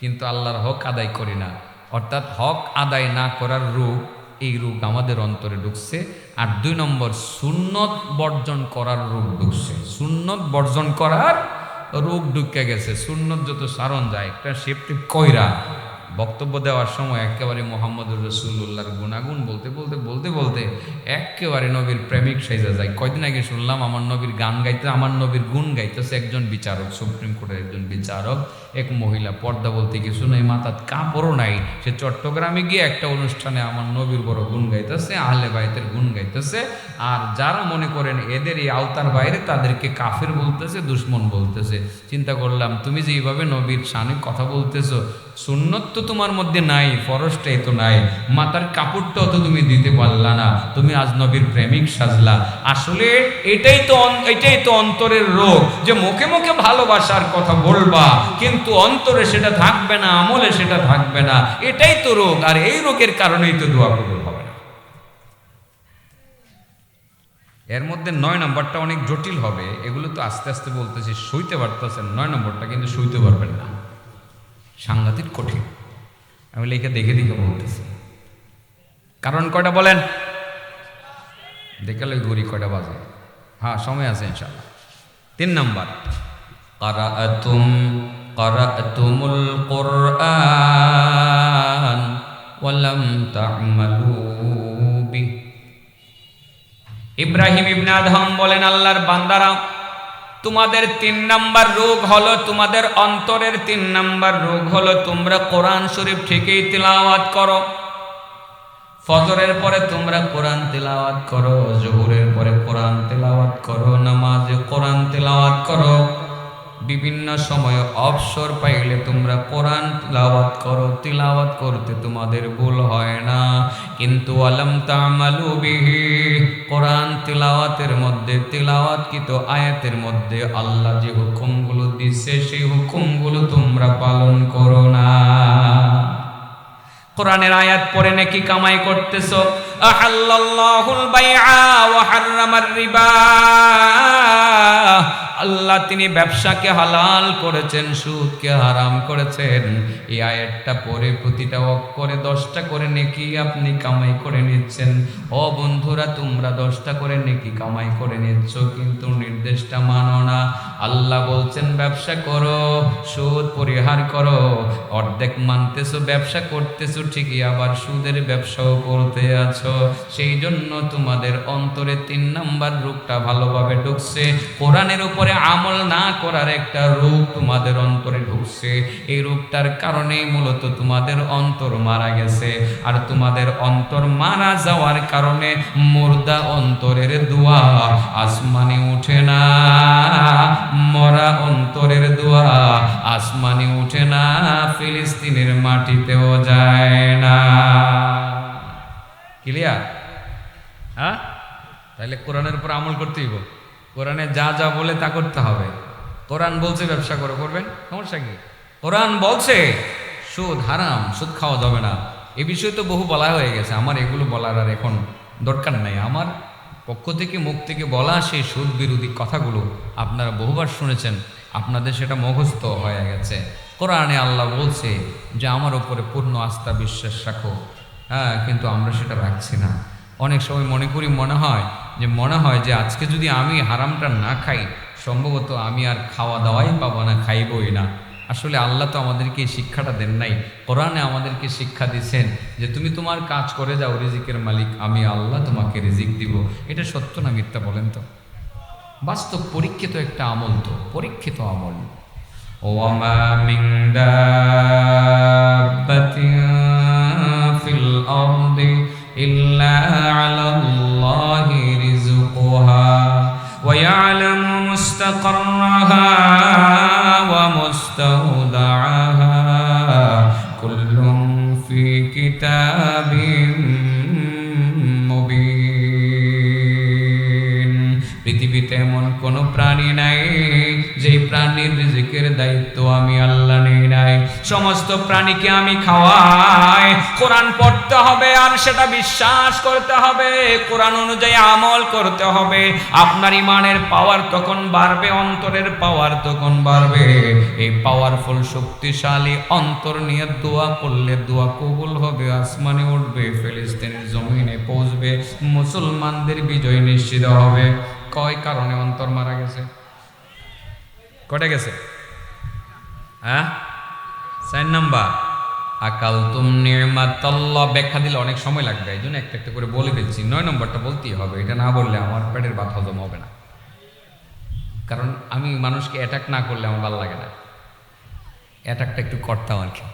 কিন্তু আল্লাহর হক আদায় করি না, অর্থাৎ হক আদায় না করার রোগ, এই রোগ আমাদের অন্তরে ঢুকছে। আর 2 নম্বর, সুন্নত বর্জন করার রোগ ঢুকছে। সুন্নত বর্জন করার রোগ ঢুকে গেছে। সুন্নত যত সারণ যায়, একটা সেফটি কইরা বক্তব্য দেওয়ার সময় একেবারে মুহাম্মদুর রাসূলুল্লাহর গুণাগুণ বলতে বলতে বলতে বলতে একেবারে নবীর প্রেমিক সাইজা যায়। কয়দিন আগে শুনলাম আমার নবীর গান গাইতে, আমার নবীর গুণ গাইতেছে একজন বিচারক, সুপ্রিম কোর্টের একজন বিচারক। এক মহিলা, পর্দা বলতে কিছু নাই, মাথার কাপড়ও নাই, সে চট্টগ্রামে গিয়ে একটা অনুষ্ঠানে আমার নবীর বড় গুণ গাইতেছে, আহলে বাইতের গুণ গাইতেছে। আর যারা মনে করেন এদের এই আওতার বাইরে, তাদেরকে কাফের বলতেছে, দুশ্মন বলতেছে। চিন্তা করলাম, তুমি যে এইভাবে নবীর শানে কথা বলতেছো, সুন্নত তো তোমার মধ্যে নাই, ফরজটাই তো নাই, মাথার কাপড়টাও তো তুমি দিতে পারলা না, তুমি আজ নবীর প্রেমিক সাজলা। আসলে এটাই তো অন্তরের রোগ, যে মুখে মুখে ভালোবাসার কথা বলবা কিন্তু অন্তরে সেটা থাকবে না, আমলে সেটা থাকবে না। এটাই তো রোগ, আর এই রোগের কারণেই তো দোয়া কবুল হবে না। এর মধ্যে 9 নম্বরটা অনেক জটিল হবে, এগুলো তো আস্তে আস্তে বলতেছি, সইতে পারতেছেন। 9 নম্বরটা কিন্তু সইতে পারবেন না, সাংঘাতিক কঠিন। আমি লিখে দেখে দেখে বলতেছি। কারণ কয়টা বলেন? দেখালে ঘড়ি কয়টা বাজে? হ্যাঁ, সময় আছে ইনশাআল্লাহ। 3 নম্বর, قرأتمul Qur'an ওয়ালাম তা'মালু বি। ইব্রাহিম ইবনে আদহাম বলেন, আল্লাহর বান্দারা, তোমাদের 3 নাম্বার রোগ হলো, তোমাদের অন্তরের 3 নাম্বার রোগ হলো, তোমরা কোরআন শরীফ ঠিকই তিলাওয়াত করো। ফজরের পরে তোমরা কোরআন তিলাওয়াত করো, জোহরের পরে কোরআন তিলাওয়াত করো, নামাজে কোরআন তিলাওয়াত করো, বিভিন্ন সময় অবসর পাইলে তোমরা কোরআন তিলাওয়াত করো। তিলাওয়াত করতে তোমাদের ভুল হয় না, কিন্তু আলাম তা'মালু বিহি, কোরআন তিলাওয়াতের মধ্যে, তিলাওয়াতকৃত আয়াতের মধ্যে আল্লাহ যে হুকুমগুলো দিচ্ছে সেই হুকুমগুলো তোমরা পালন করো না। কোরআনের আয়াত পড়ে নাকি কামাই করতেছো, আহাল্লাল্লাহুল বাইআ ওয়া হাররামার রিবা, আল্লাহ তিনি ব্যবসাকে হালাল করেছেন, সুদকে হারাম করেছেন। এই আয়াতটা পড়ে প্রতিটা অক্ষরে 10টা করে নেকি আপনি কামাই করে নিচ্ছেন। ও বন্ধুরা, তোমরা 10টা করে নেকি কামাই করে নিচ্ছ, কিন্তু নির্দেশটা মানো না। আল্লাহ বলছেন ব্যবসা করো, সুদ পরিহার করো। অর্ধেক মানতেছো, ব্যবসা করতেছো ঠিকই, আবার সুদের ব্যবসাও করতে আছো। সেই জন্য তোমাদের অন্তরে 3 নাম্বার রূপটা ভালোভাবে ঢুকছে। কোরআনের উপরে আমল না করার একটা রূপ তোমাদের অন্তরে ঢুকছে। এই রূপটার কারণেই মূলত তোমাদের অন্তর মারা গেছে। আর তোমাদের অন্তর মারা যাওয়ার কারণে মুর্দা অন্তরের দোয়া আসমানে উঠে না, মরা অন্তরের দোয়া আসমানে উঠে না, ফিলিস্তিনের মাটিতেও যায় না। ক্লিয়ার? হ্যাঁ, তাহলে কোরআনের উপর আমল করতেই হবে। কোরআনে যা যা বলে তা করতে হবে। কোরআন বলছে ব্যবসা করো, করবেন, সমস্যা কি? কোরআন বলছে সুদ হারাম, সুদ খাওয়া যাবে না। এ বিষয়ে তো বহু বলা হয়ে গেছে, আমার এগুলো বলার আর এখন দরকার নাই। আমার পক্ষ থেকে, মুখ থেকে বলা সেই সুদ বিরোধী কথাগুলো আপনারা বহুবার শুনেছেন, আপনাদের সেটা মুখস্থ হয়ে গেছে। কোরআনে আল্লাহ বলছে যে আমার উপরে পূর্ণ আস্থা বিশ্বাস রাখো, হ্যাঁ, কিন্তু আমরা সেটা রাখছি না। অনেক সময় মনে হয় যে আজকে যদি আমি হারামটা না খাই, সম্ভবত আমি আর খাওয়া দাওয়াই পাবো না, খাইবই না। আসলে আল্লাহ তো আমাদেরকে এই শিক্ষাটা দেন নাই। কোরআনে আমাদেরকে শিক্ষা দিচ্ছেন যে তুমি তোমার কাজ করে যাও, রিজিকের মালিক আমি আল্লাহ, তোমাকে রিজিক দিব। এটা সত্য না মিথ্যা বলেন তো? বাস্তব পরীক্ষিত একটা আমল, তো পরীক্ষিত আমল। ওয়ামা মিন দাব্বাতিন ফিল আরদি ইল্লা আলাল্লাহি রিজকুহা ওয়া ইয়ালামু মুস্তাকাররাহা ওয়া মুস্তাওদাআহা কুল্লুন ফি কিতাবিন মুবিন। পৃথিবীতে এমন কোনো প্রাণী নাই যে প্রাণীর রিজিকের দায়িত্ব আমি আল্লাহ নেই নাই। সমস্ত প্রাণীকে আমি খাওয়াই। কোরআন পড়তে হবে আর সেটা বিশ্বাস করতে হবে, কোরআন অনুযায়ী আমল করতে হবে। আপনার ইমানের পাওয়ার তখন বাড়বে, অন্তরের পাওয়ার তখন বাড়বে। এই পাওয়ারফুল শক্তিশালী অন্তর নিয়ে দোয়া করলে দোয়া কবুল হবে, আসমানে উঠবে, ফিলিস্তিনের জমিনে পৌঁছবে, মুসলমানদের বিজয় নিশ্চিত হবে। কয় কারণে অন্তর মারা গেছে? কটে গেছে? হ্যাঁ, 4 নাম্বার আকালতুম নি'মাতাল্লাহ। ব্যাখ্যা দিলে অনেক সময় লাগবে, এই জন্য একটা একটা করে বলে ফেলছি। 9 নম্বরটা বলতেই হবে, এটা না বললে আমার পেটের ভাত হজম হবে না। কারণ আমি মানুষকে অ্যাটাক না করলে আমার ভালো লাগে না। অ্যাটাকটা একটু করতাম আর কি।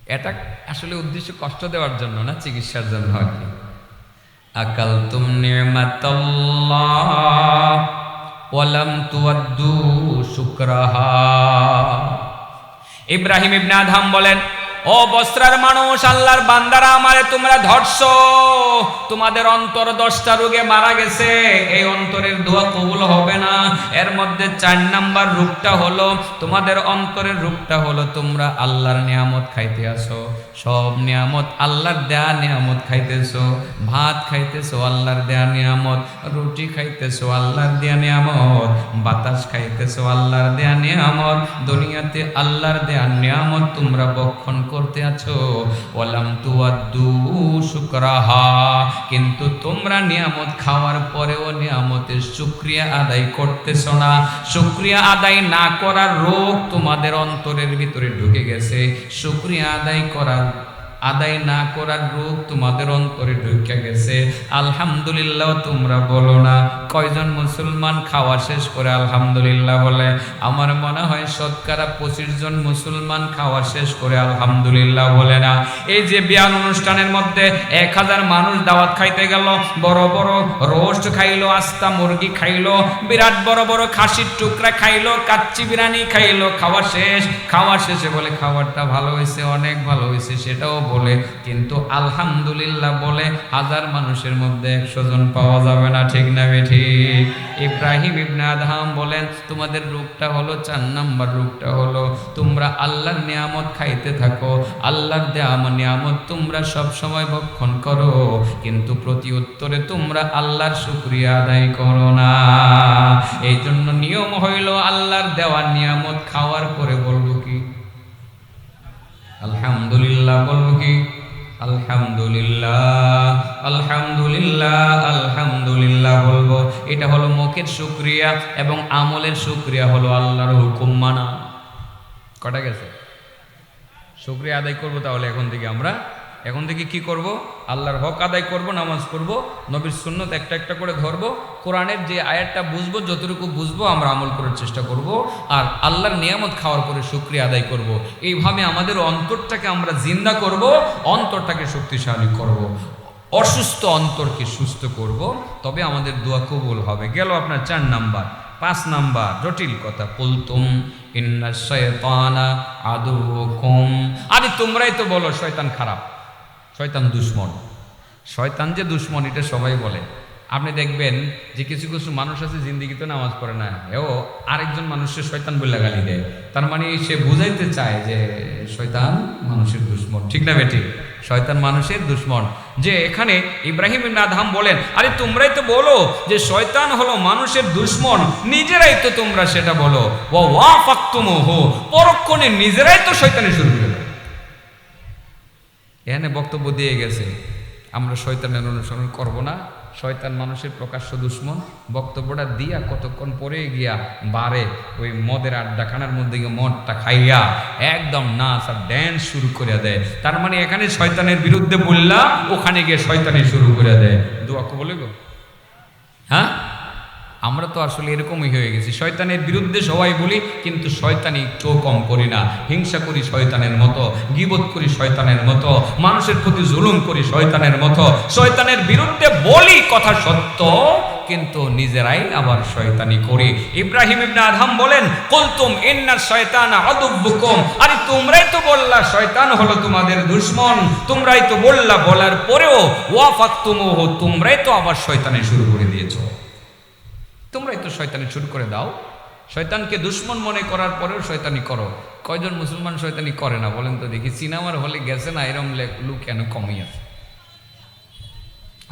অ্যাটাক আসলে উদ্দেশ্য কষ্ট দেওয়ার জন্য না, চিকিৎসার জন্য আর কি। আকালতুম নি'মাতাল্লাহ ওয়ালাম তুয়াদ্দু শুকরাহা। ইব্রাহিম ইবনে আদহাম বলেন, ও বস্ত্রার মানুষ, আল্লাহর বান্দারা, আমারে তোমরা ধরছো, তোমাদের অন্তর 10টা রোগে মারা গেছে। এই অন্তরের দোয়া কবুল হবে না। এর মধ্যে 4 নাম্বার রূপটা হলো, তোমাদের অন্তরের রূপটা হলো তোমরা আল্লাহর নিয়ামত খাইতে আসো। সব নিয়ামত আল্লাহর দেয়া নিয়ামত খাইতেছো। ভাত খাইতেছো আল্লাহর দেয়া নিয়ামত, রুটি খাইতেছো আল্লাহর দেয়া নিয়ামত, বাতাস খাইতেছো আল্লাহর দেয়া নিয়ামত। দুনিয়াতে আল্লাহর দেয়া নিয়ামত তোমরা বক্ষণ করতে আছো। ওয়ালাম তুয়াদ্দু শুকরাহা, কিন্তু তোমরা নিয়ামত খাওয়ার পরেও নিয়ামতের শুকরিয়া আদায় করতেছো না। শুকরিয়া আদায় না করার রোগ তোমাদের অন্তরের ভিতরে ঢুকে গেছে। শুকরিয়া আদায় না করার রোগ তোমাদের অন্তরে ঢুকে গেছে। আলহামদুলিল্লাহ তোমরা বলো না। কয়জন মুসলমান খাওয়া শেষ করে আলহামদুলিল্লাহ বলে? আমার মনে হয় শতকরা 25 জন মুসলমান খাওয়া শেষ করে আলহামদুলিল্লাহ বলে না। এই যে বিয়ার অনুষ্ঠানের মধ্যে 1000 মানুষ দাওয়াত খাইতে গেল, বড় বড় রোস্ট খাইলো, আস্তা মুরগি খাইলো, বিরাট বড় বড় খাসির টুকরা খাইলো, কাচ্চি বিরিয়ানি খাইলো, খাওয়া শেষে বলে খাবারটা ভালো হয়েছে, অনেক ভালো হয়েছে, সেটাও বলে, কিন্তু আলহামদুলিল্লাহ বলে 1000 মানুষের মধ্যে 100 জন পাওয়া যাবে না, ঠিক না বেঠিক? ইব্রাহিম ইবনে আদহাম বলেন, তোমাদের রূপটা হলো 4 নাম্বার রূপটা হলো তোমরা আল্লাহর নিয়ামত খাইতে থাকো, আল্লাহর দেয়া নিয়ামত তোমরা সব সময় ভক্ষণ করো, কিন্তু প্রতি উত্তরে তোমরা আল্লাহর শুকরিয়া আদায় করো না। এই জন্য নিয়ম হইল আল্লাহর দেওয়া নিয়ামত খাওয়ার পরে বলবো কি? আলহামদুলিল্লাহ। বলবো কি? আলহামদুলিল্লাহ, আলহামদুলিল্লাহ, আলহামদুলিল্লাহ বলবো। এটা হলো মুখের শুকরিয়া, এবং আমলের শুকরিয়া হলো আল্লাহর হুকুম মানা। কটা গেছে? শুকরিয়া আদায় করবো। তাহলে এখন থেকে কি করব? আল্লাহর হক আদায় করব, নামাজ পড়ব, নবীর সুন্নত একটা একটা করে ধরব, কোরআনের যে আয়াতটা বুঝবো, যতটুকু বুঝবো আমরা আমল করার চেষ্টা করব, আর আল্লাহর নিয়ামত খাওয়ার পরে শুকরিয়া আদায় করব। এইভাবে আমাদের অন্তরটাকে আমরা জিন্দা করব, অন্তরটাকে শক্তিশালী করব, অসুস্থ অন্তরকে সুস্থ করব, তবে আমাদের দোয়া কবুল হবে। গেল আপনার 4 নাম্বার। 5 নাম্বার জটিল কথা, কুলতুম ইন্না শাইতানা আদুকুম। আরে তোমরাই তো বলো শয়তান খারাপ, শয়তান দুশ্মন। শয়তান যে দুশ্মন এটা সবাই বলে। আপনি দেখবেন যে কিছু কিছু মানুষ আছে জিন্দিগিতে নামাজ পড়ে না, এও আরেকজন মানুষের শয়তান বলে গালি দেয়। তার মানে সে বুঝাইতে চায় যে শয়তান মানুষের দুশ্মন, ঠিক না বেটি? শয়তান মানুষের দুশ্মন। যে এখানে ইব্রাহিম ইবনে আদহাম বলেন, আরে তোমরাই তো বলো যে শয়তান হলো মানুষের দুশ্মন, নিজেরাই তো তোমরা সেটা বলো। ওয়া ওয়াফাকতুমুহু, পরক্ষণে নিজেরাই তো শয়তানি শুরু করে দেয়। এখানে বক্তব্য দিয়ে গেছে আমরা শয়তানের অনুসরণ করব না, শয়তান মানুষের প্রকাশ্য দুশ্মন। বক্তব্যটা দিয়া কতক্ষণ পরে গিয়া বারে ওই মদের আড্ডাখানার মধ্যে গিয়ে মদটা খাইয়া একদম নাচ আর ড্যান্স শুরু করে দেয়। তার মানে এখানে শয়তানের বিরুদ্ধে বললা, ওখানে গিয়ে শয়তানি শুরু করে দেয়। দোয়া কবুল হইব? হ্যাঁ, আমরা তো আসলে এরকমই হয়ে গেছি, শয়তানের বিরুদ্ধে সবাই বলি, কিন্তু শয়তানি কেউ কম করি না। হিংসা করি শয়তানের মতো, গীবত করি শয়তানের মতো, মানুষের প্রতি জুলুম করি শয়তানের মতো। শয়তানের বিরুদ্ধে বলি কথা সত্য, কিন্তু নিজেরাই আবার শয়তানি করি। ইব্রাহিম ইবনে আদহাম বলেন, কুলতুম ইন্না শাইতানা আদুব্বুকুম। আরে তোমরাই তো বললা শয়তান হলো তোমাদের দুশমন, তোমরাই তো বললা, বলার পরেও ওয়াফাকতুমুহু, তোমরাই তো আবার শয়তানি শুরু করে দিয়েছো। তোমরাই তো শয়তানি শুরু করে দাও। শয়তানকে দুশ্মন মনে করার পরেও শয়তানি করো। কয়জন মুসলমান শয়তানি করে না বলেন তো দেখি? সিনেমার হলে গেছে না, এরম লোক কেন কমই আছে?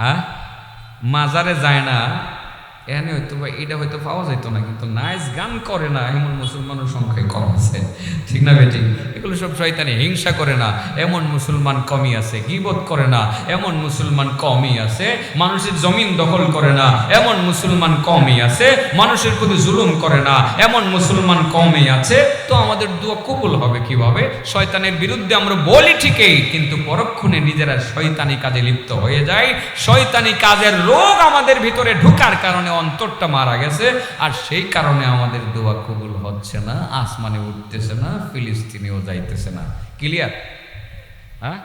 হ্যাঁ, মাজারে যায় না, এখানে হয়তো বা এটা হয়তো পাওয়া যেত না, কিন্তু নাচ গান করে না এমন মুসলমানের সংখ্যায় কম আছে, ঠিক না বেটি? এগুলো সব শয়তানি। হিংসা করে না এমন মুসলমান কমই আছে, গীবত করে না এমন মুসলমান কমই আছে, মানুষের জমিন দখল করে না এমন মুসলমান কমই আছে, মানুষের প্রতি জুলুম করে না এমন মুসলমান কমই আছে। তো আমাদের দোয়া কবুল হবে কিভাবে? শয়তানের বিরুদ্ধে আমরা বলি ঠিকই, কিন্তু পরক্ষণে নিজেরা শয়তানি কাজে লিপ্ত হয়ে যায়। শয়তানি কাজের রোগ আমাদের ভিতরে ঢুকার কারণে অন্তরটা মারা গেছে, আর সেই কারণে আমাদের দোয়া কবুল হচ্ছে না, আসমানে উঠতেছে না, ফিলিস্তিনেও যাইতেছে না। ক্লিয়ার? হ্যাঁ,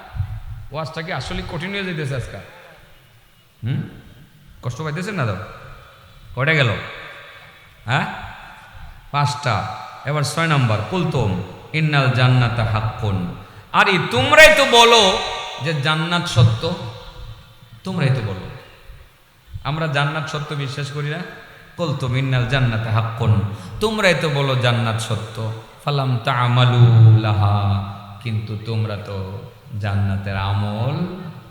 ওয়াজটা কি আসলে কঠিন হয়ে যেতেছে আজকাল? কষ্ট পাইতেছেন না? দাও কয়টা গেল? হ্যাঁ, 5টা। এবার 6 নাম্বার, কুলতুম ইন্নাল জান্নাতা হাক্কুন। আরে তোমরাই তো বলো যে জান্নাত সত্য, তোমরাই তো বলো। আমরা জান্নাত সত্য বিশ্বাস করি না? কুলতুম ইন্নাল জান্নাতা হাক্কুন, তোমরাই তো বলো জান্নাত সত্য। ফালাম তা'মালু লাহা, কিন্তু তোমরা তো জান্নাতের আমল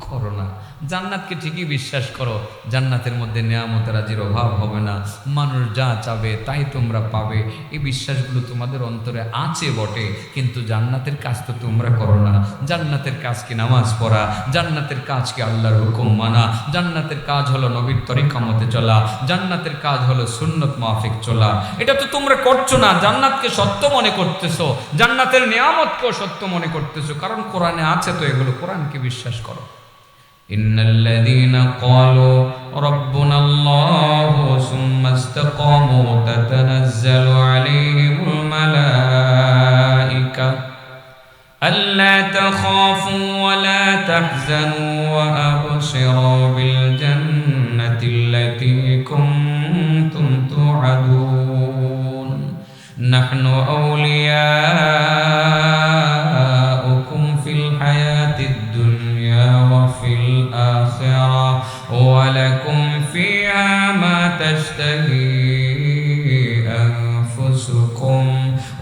করো না। জান্নাতকে ঠিকই বিশ্বাস করো, জান্নাতের মধ্যে নেয়ামতের আজির অভাব হবে না, মানুষ যা চাবে তাই তোমরা পাবে, এই বিশ্বাসগুলো তোমাদের অন্তরে আছে বটে, কিন্তু জান্নাতের কাজ তো তোমরা করো না। জান্নাতের কাজ কি নামাজ পড়া? জান্নাতের কাজ কি আল্লাহর হুকুম মানা? জান্নাতের কাজ হলো নবীর তরিকা মতে চলা, জান্নাতের কাজ হলো সুন্নত মাফিক চলা। এটা তো তোমরা করছো না। জান্নাতকে সত্য মনে করতেছো, জান্নাতের নিয়ামতকেও সত্য মনে করতেছো, কারণ কোরআনে আছে তো এগুলো, কোরআনকে বিশ্বাস করো। ইন্নাল্লাযীনা ক্বালু রাব্বুনাল্লাহু সুম্মা ইসতাকামু তাতানাজ্জালু আলাইহিমুল মালায়েকা আল্লা তাখাফু ওয়া লা তাহজানু ওয়া আবশিরু বিল জান্নাতিল্লাতী কুনতুম তুআদুন নাহনু আউলিয়াউকুম ফিল হায়াতিদ تشتهي أنفسكم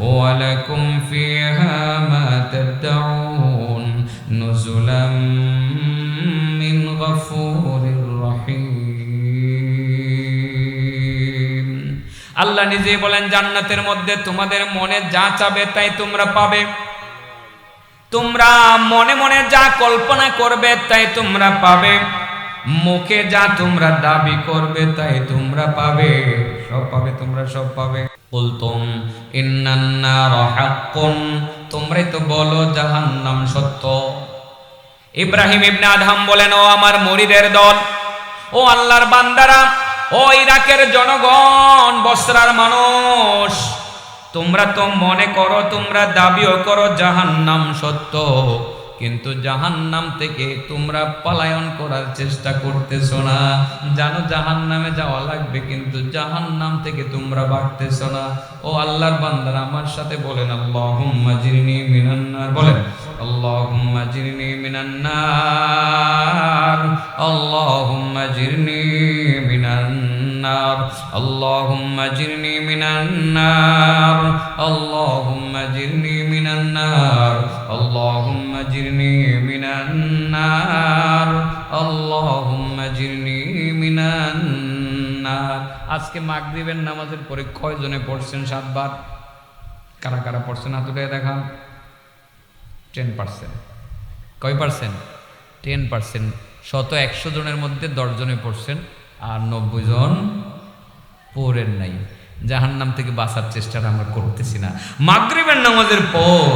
ولكم فيها ما تدعون نزلا من غفور رحيم আল্লাহ নিজেই বলেন জান্নাতের মধ্যে তোমাদের মনে যা চাবে তাই তোমরা পাবে, তোমরা মনে মনে যা কল্পনা করবে তাই তোমরা পাবে, মুখে যা তোমরা দাবি করবে তাই তোমরা পাবে, সব পাবে, তোমরা সব পাবে। কুলতুম ইন্নান নার হাক্কুন, তোমরাই তো বলো জাহান্নাম সত্য। ইব্রাহিম ইবনে আদহাম বলেন, ও আমার মুরিদের দল, ও আল্লাহর বান্দারা, ও ইরাকের জনগণ, বসরার মানুষ, তোমরা তো মনে করো, তোমরা দাবিও করো জাহান্নাম সত্য, কিন্তু জাহান্নাম থেকে তোমরা পলায়ন করার চেষ্টা করতেছো না। জানো জাহান্নামে যাওয়া লাগবে, কিন্তু জাহান্নাম থেকে তোমরা ভাগতেছো না। ও আল্লাহর বান্দারা, আমার সাথে বলেন আল্লাহুম্মা জিরনি মিনান নার, বলেন আল্লাহুম্মা জিরনি মিনান নার, আল্লাহুম্মা জিরনি মিনান নার, আল্লাহুম্মা জিরনি মিনান নার, আল্লাহুম্মা জিরনি মিনান নার, আল্লাহুম্মা জিরনি মিনান নার, আল্লাহুম্মা জিরনি মিনান নার। আজকে মাগরিবের নামাজের পরে কয়জনে পড়ছেন 7 বার? কারা কারা পড়ছেন হাত উঠিয়ে দেখান। 10%। কয় পার্সেন্ট? 10%। 100 জনের মধ্যে 10 জনে পড়ছেন, আর 90 জন পড়েন নাই। জাহান্নাম থেকে বাঁচার চেষ্টাটা আমরা করতেছি না। মাগরিবের নামাজের পর,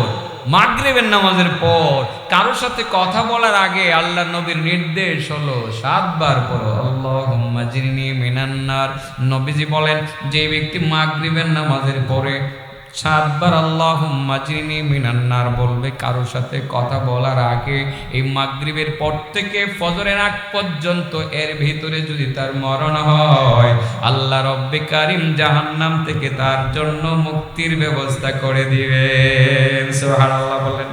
মাগরিবের নামাজের পর কারোর সাথে কথা বলার আগে আল্লাহ নবীর নির্দেশ হলো 7 বার পড়ো আল্লাহুম্মা জিরনি মিনান নার। নবীজি বলেন, যে ব্যক্তি মাগরিবের নামাজের পরে 7 বার আল্লাহুম্মা জিরনি মিনান নার বলবে, কারোর সাথে কথা বলার আগে, এই মাগরিবের পর থেকে ফজরের আগ পর্যন্ত এর ভিতরে যদি তার মরণ হয়, আল্লাহ রব্বে কারীম জাহান্নাম থেকে তার জন্য মুক্তির ব্যবস্থা করে দিবেন। সুবহানাল্লাহ বলেন।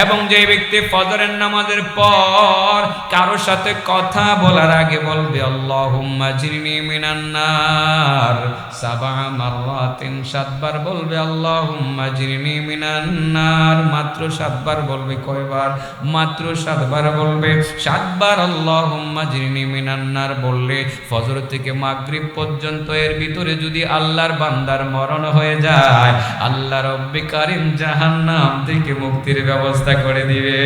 এবং যে ব্যক্তি ফজরের নামাজের পর কারোর সাথে কথা বলার আগে বলবে আল্লাহুম্মা জিরনি মিনান নার 7 মাররাতিন, 7 বার বলবে আল্লাহুম্মা জিরনি মিনান নার। মাত্র 7 বার বলবে। কয়বার? মাত্র 7 বার বলবে। 7 বার আল্লাহুম্মা জিরনি মিনান নার বললে ফজর থেকে মাগরিব পর্যন্ত এর ভিতরে যদি আল্লাহর বান্দার মরণ হয়ে যায়, আল্লাহ রব্বে কারীম জাহান্নাম থেকে মুক্তির ব্যবস্থা করে দিবে।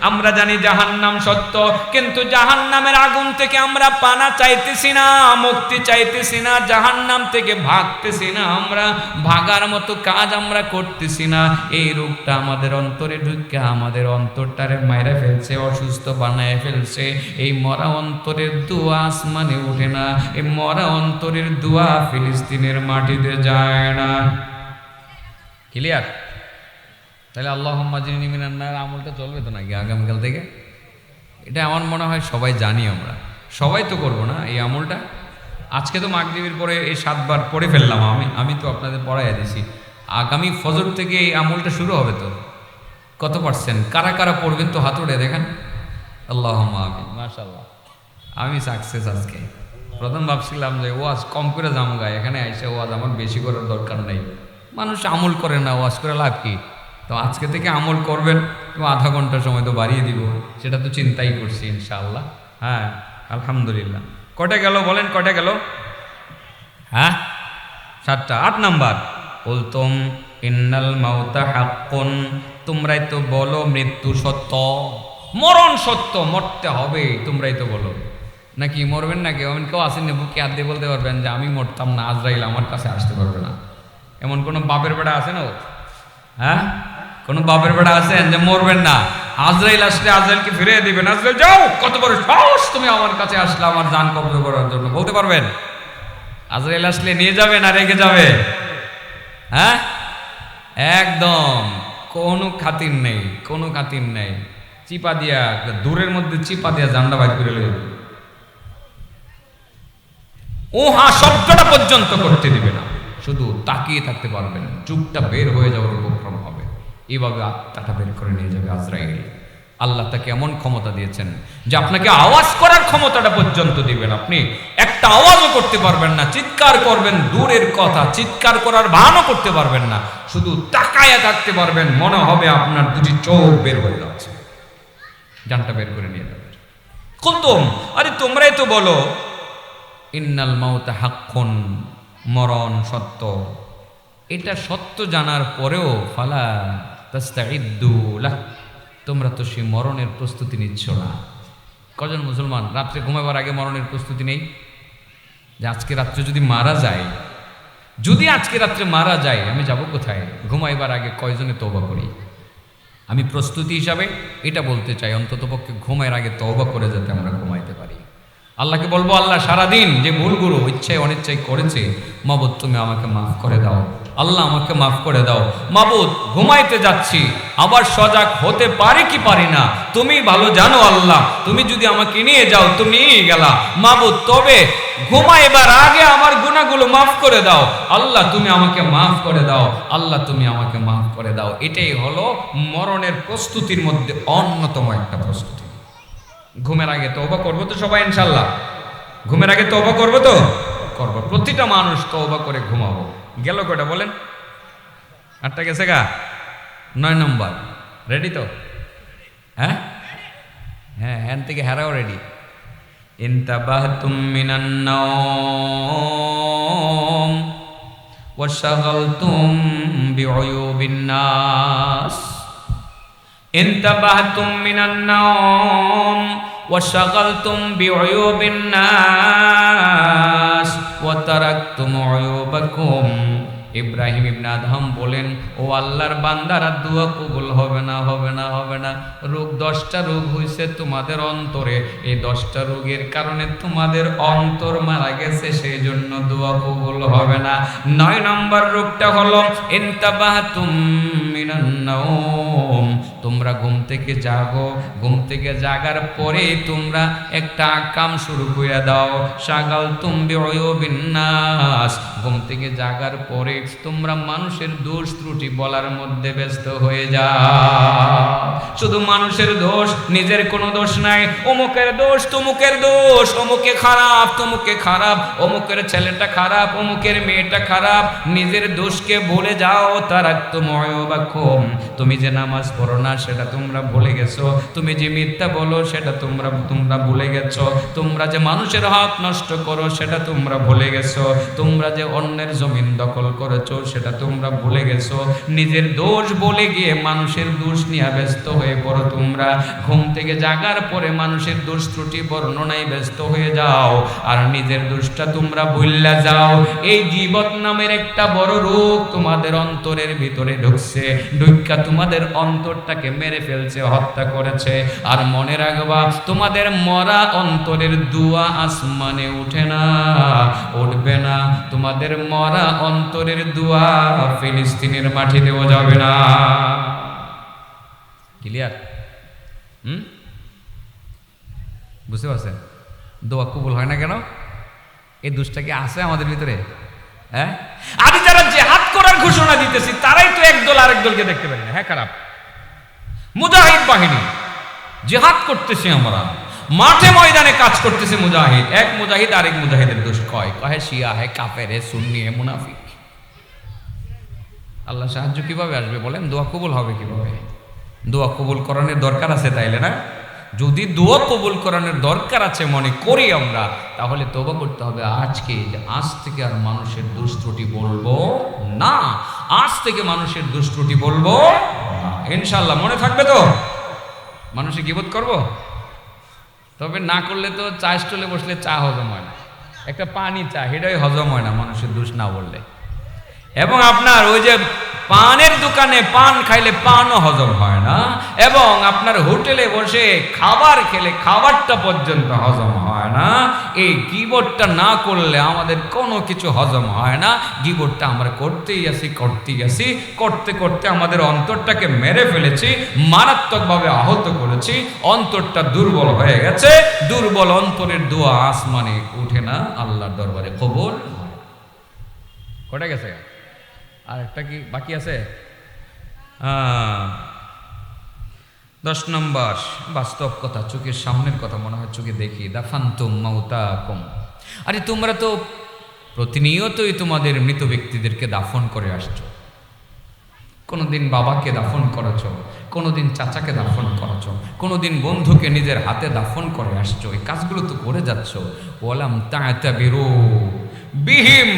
আমরা জানি জাহান্নাম সত্য, কিন্তু জাহান্নামের আগুন থেকে আমরা পানা চাইতেছি না, মুক্তি চাইতেছি না, জাহান্নাম থেকে ভাগতেছি না, আমরা ভাগার মতো কাজ আমরা করতেছি না। এই রোগটা আমাদের অন্তরে ঢুকে আমাদের অন্তরটারে মাইরা ফেলছে, অসুস্থ বানায় ফেলছে। এই মরা অন্তরের দোয়া আসমানে ওঠে না, এই মরা অন্তরের দোয়া ফিলিস্তিনের মাটিতে যায় না। ক্লিয়ার? তাহলে আল্লাহুম্মা জিরনি মিনান নার আমলটা চলবে তো নাকি আগামীকাল থেকে? এটা আমার মনে হয় সবাই জানি, আমরা সবাই তো করবো না এই আমলটা। আজকে তো মাগরিবের পরে এই 7 বার পড়ে ফেললাম, আমি তো আপনাদের পড়াইয়া দিছি। আগামী ফজর থেকে এই আমলটা শুরু হবে তো। কত পার্সেন্ট? কারা কারা পড়বেন তো হাত উঠে দেখান। আল্লাহুম্মা আমিন। মাশাআল্লাহ, আমি সাকসেস আজকে। প্রথম ভাবছিলাম যে ওয়াজ কম করে জামগা, এখানে আইসা ওয়াজ আমার বেশি করার দরকার নাই, মানুষ আমল করে না, ওয়াজ করে লাভ কি? তো আজকে থেকে আমল করবেন, তো আধা ঘন্টা সময় তো বাড়িয়ে দিব, সেটা তো চিন্তাই করছি ইনশাআল্লাহ। হ্যাঁ আলহামদুলিল্লাহ। কটা গেল বলেন, কটা গেল? হ্যাঁ 7টা। 8 নাম্বার, বলতুম ইন্নাল মাউতা হাক্কুন, তোমরাই তো বলো মৃত্যু সত্য, মরণ সত্য, মরতে হবে, তোমরাই তো বলো। নাকি মরবেন নাকি? এমন কেউ আসেন বুকে হাত দিয়ে বলতে পারবেন যে আমি মরতাম না, আজরাইল আমার কাছে আসতে পারবে না? এমন কোনো বাপের বেটা আছে না? হ্যাঁ, কোন বাপের বেটা আছেন যে মরবেন না? আজরাইল আসলে আজরাইলকে ফিরিয়ে দিবেন, আজরাইল যাও, কত বড় সাহস তুমি আমার কাছে আসলে আমার জান কবজ করার জন্য, বলতে পারবেন? আজরাইল আসলে নিয়ে যাবে না রেখে যাবে? হ্যাঁ, একদম কোনো খাতির নেই, কোনো খাতির নেই। চিপা দিয়া, দূরের মধ্যে চিপা দিয়া জান্ডা বাইর করে লইবে, ওহা শব্দটা পর্যন্ত করতে দিবে না, শুধু তাকিয়ে থাকতে পারবেন, চুপটা বের হয়ে যাওয়ার উপক্রম হবে। এইভাবে আত্মাটা বের করে নিয়ে যাবে আজরাইল। আল্লাহ তাকে এমন ক্ষমতা দিয়েছেন যে আপনাকে আওয়াজ করার ক্ষমতাটা পর্যন্ত দিবেন। আপনি একটা আওয়াজও করতে পারবেন না, চিৎকার করবেন দূরের কথা, চিৎকার করার ভানও করতে পারবেন না, শুধু তাকায়া থাকতে পারবেন, মনে হবে আপনার দুটি চোখ বের হয়ে যাচ্ছে, জানটা বের করে নিয়ে যাবে। কুলতুম, আরে তোমরাই তো বলো ইন্নাল মাউতা হাক্কুন, মরণ সত্য। এটা সত্য জানার পরেও ফালা তাস্তাইদ্দু লাহ, তোমরা তো সেই মরণের প্রস্তুতি নিচ্ছ না। কজন মুসলমান রাত্রে ঘুমাবার আগে মরণের প্রস্তুতি নেই? যে আজকে রাত্রে যদি মারা যায়, যদি আজকে রাত্রে মারা যায় আমি যাব কোথায়? ঘুমাইবার আগে কয়জনে তওবা করি? আমি প্রস্তুতি হিসাবে এটা বলতে চাই, অন্ততপক্ষে ঘুমাইয়ের আগে তওবা করে যাতে আমরা ঘুমাইতে পারি। আল্লাহকে বলবো, আল্লাহ সারাদিন যে ভুলগুলো ইচ্ছায় অনিচ্ছায় করেছে, মাবুদ তুমি আমাকে মাফ করে দাও, আল্লাহ আমাকে মাফ করে দাও। মাবুদ ঘুমাইতে যাচ্ছি, আবার সজাগ হতে পারি কি পারি না তুমি ভালো জানো। আল্লাহ তুমি যদি আমাকে নিয়ে যাও, তুমি গেলা মাবুদ, তবে ঘুমাইবার আগে আমার গুনাহগুলো মাফ করে দাও। আল্লাহ তুমি আমাকে মাফ করে দাও, আল্লাহ তুমি আমাকে মাফ করে দাও। এটাই হলো মরণের প্রস্তুতির মধ্যে অন্যতম একটা প্রস্তুতি। ঘুমের আগে তওবা করবো তো সবাই ইনশাল্লাহ? ঘুমের আগে তওবা করবো তো? করবো। প্রতিটা মানুষ তওবা করে ঘুমাবো। গেল কয়টা বলেন? 8টা গেছে গা? 9 নম্বর রেডি তো? হ্যাঁ হ্যাঁ, হ্যান থেকে হারাও রেডি। ইনতাবাহতুম মিনান নাওম ওয়াশাগালতুম বিউয়ুবিন নাস। ইনতাবাহতুম মিনান নাওম ওয়াশাগালতুম বিউয়ুবিন নাস ওয়া তারাকতুম উয়ুবাকুম। ইব্রাহিম ইবনে আদহাম বলেন, ও আল্লাহর বান্দারা, দোয়া কবুল হবে না, হবে না, হবে না। রোগ 10টা রোগ হয়েছে তোমাদের অন্তরে, এই 10টা রোগের কারণে তোমাদের অন্তর মারা গেছে, সেই জন্য দোয়া কবুল হবে না। 9 নম্বর রোগটা হলো ইনতাবাহতুম মিনান নাওম, তোমরা ঘুম থেকে জাগো, ঘুম থেকে জাগার পরে তোমরা একটা কাম শুরু করে দাও। শাগালতুম বিউয়ুবিন নাস, ঘুম থেকে জাগার পরে তোমরা মানুষের দোষ ত্রুটি বলার মধ্যে ব্যস্ত হয়ে যাও। শুধু মানুষের দোষ, নিজের কোনো দোষ নাই। অমুকের দোষ, তমুকের দোষ, অমুকে খারাপ, তমুকে খারাপ, অমুকের ছেলেটা খারাপ, অমুকের মেয়েটা খারাপ। নিজের দোষকে ভুলে যাও। তারাকতুম উয়ুবাকুম, তুমি যে নামাজ পড়ো না সেটা তোমরা ভুলে গেছো, তুমি যে মিথ্যা বলো সেটা তোমরা ভুলে গেছো, তোমরা যে মানুষের হক নষ্ট করো সেটা তোমরা ভুলে গেছো, তোমরা যে অন্যের জমিন দখল করেছো সেটা তোমরা ভুলে গেছো। নিজের দোষ বলে গিয়ে মানুষের দোষ নিয়ে ব্যস্ত হয়ে পড়ো। তোমরা ঘুম থেকে জাগার পরে মানুষের দোষ ত্রুটি বর্ণনায় ব্যস্ত হয়ে যাও, আর নিজের দোষটা তোমরা ভুললা যাও। এই গীবত নামের একটা বড় রোগ তোমাদের অন্তরের ভিতরে ঢুকছে, ঢুকা তোমাদের অন্তরটাকে মেরে ফেলছে, হত্যা করেছে। আর মনে রাখবা, তোমাদের মরা অন্তরের দোয়া আসমানে উঠে না, উঠবে না। তোমাদের মরা অন্তরের দোয়া ফিলিস্তিনের মাটিতেও যাবে না। ক্লিয়ার? বুঝতে পারছেন? দোয়া কবুল হয় না কেন? এই দোষটা কি আছে আমাদের ভিতরে? হ্যাঁ, আমি যারা জিহাদ করার ঘোষণা দিতেছি তারাই তো একদল আরেক দলকে দেখতে পারি না। হ্যাঁ, খারাপ। মুজাহিদ বাহিনী জিহাদ করতেছি, আমরা মাঠে ময়দানে কাজ করতেছে মুজাহিদ। এক মুজাহিদ আরেক মুজাহিদের দোষ কয়, কহে শিয়া, হে কাফের, হে সুন্নি, হে মুনাফিক। আল্লাহ সাহায্য কিভাবে আসবে বলেন? দোয়া কবুল হবে কিভাবে? দোয়া কবুল করানোর দরকার আছে, তাইলে না? যদি দোয়া কবুল করানোর দরকার আছে মনে করি আমরা, তাহলে তওবা করতে হবে আজকে, যে আজ থেকে আর মানুষের দোষ ত্রুটি বলবো না। আজ থেকে মানুষের দোষ ত্রুটি বলবো না, ইনশাআল্লাহ। মনে থাকবে তো? মানুষে গীবত করব? তবে না করলে তো চা স্টলে বসলে চা হজম হয় না, একটা পানি চা এটাই হজম হয় না মানুষের দোষ না বললে। এবং আপনার ওই যে পানের দোকানে পান খাইলে পানও হজম হয় না, এবং আপনার হোটেলে বসে খাবার খেলে খাবারটা পর্যন্ত হজম হয় না। এই গীবতটা না করলে আমাদের কোনো কিছু হজম হয় না। গীবতটা আমরা করতেই আছি, করতে করতে আমাদের অন্তরটাকে মেরে ফেলেছি, মারাত্মকভাবে আহত করেছি, অন্তরটা দুর্বল হয়ে গেছে। দুর্বল অন্তরের দোয়া আসমানে উঠে না, আল্লাহর দরবারে কবুল কটে গেছে। আর একটা কি বাকি আছে? 10 নম্বর বাস্তব কথা, চোখের সামনের কথা, মনে হয় চোখে দেখি। দাফান্তুম মাউতাকুম, আরে তোমরা তো প্রতিনিয়তই তোমাদের মৃত ব্যক্তিদেরকে দাফন করে আসছো। কোনোদিন বাবাকে দাফন করেছ, কোনোদিন চাচাকে দাফন করেছ, কোনোদিন বন্ধুকে নিজের হাতে দাফন করে আসছো। এই কাজগুলো তো করে যাচ্ছ। ওয়ালাম তা'তাবিরু বিহিম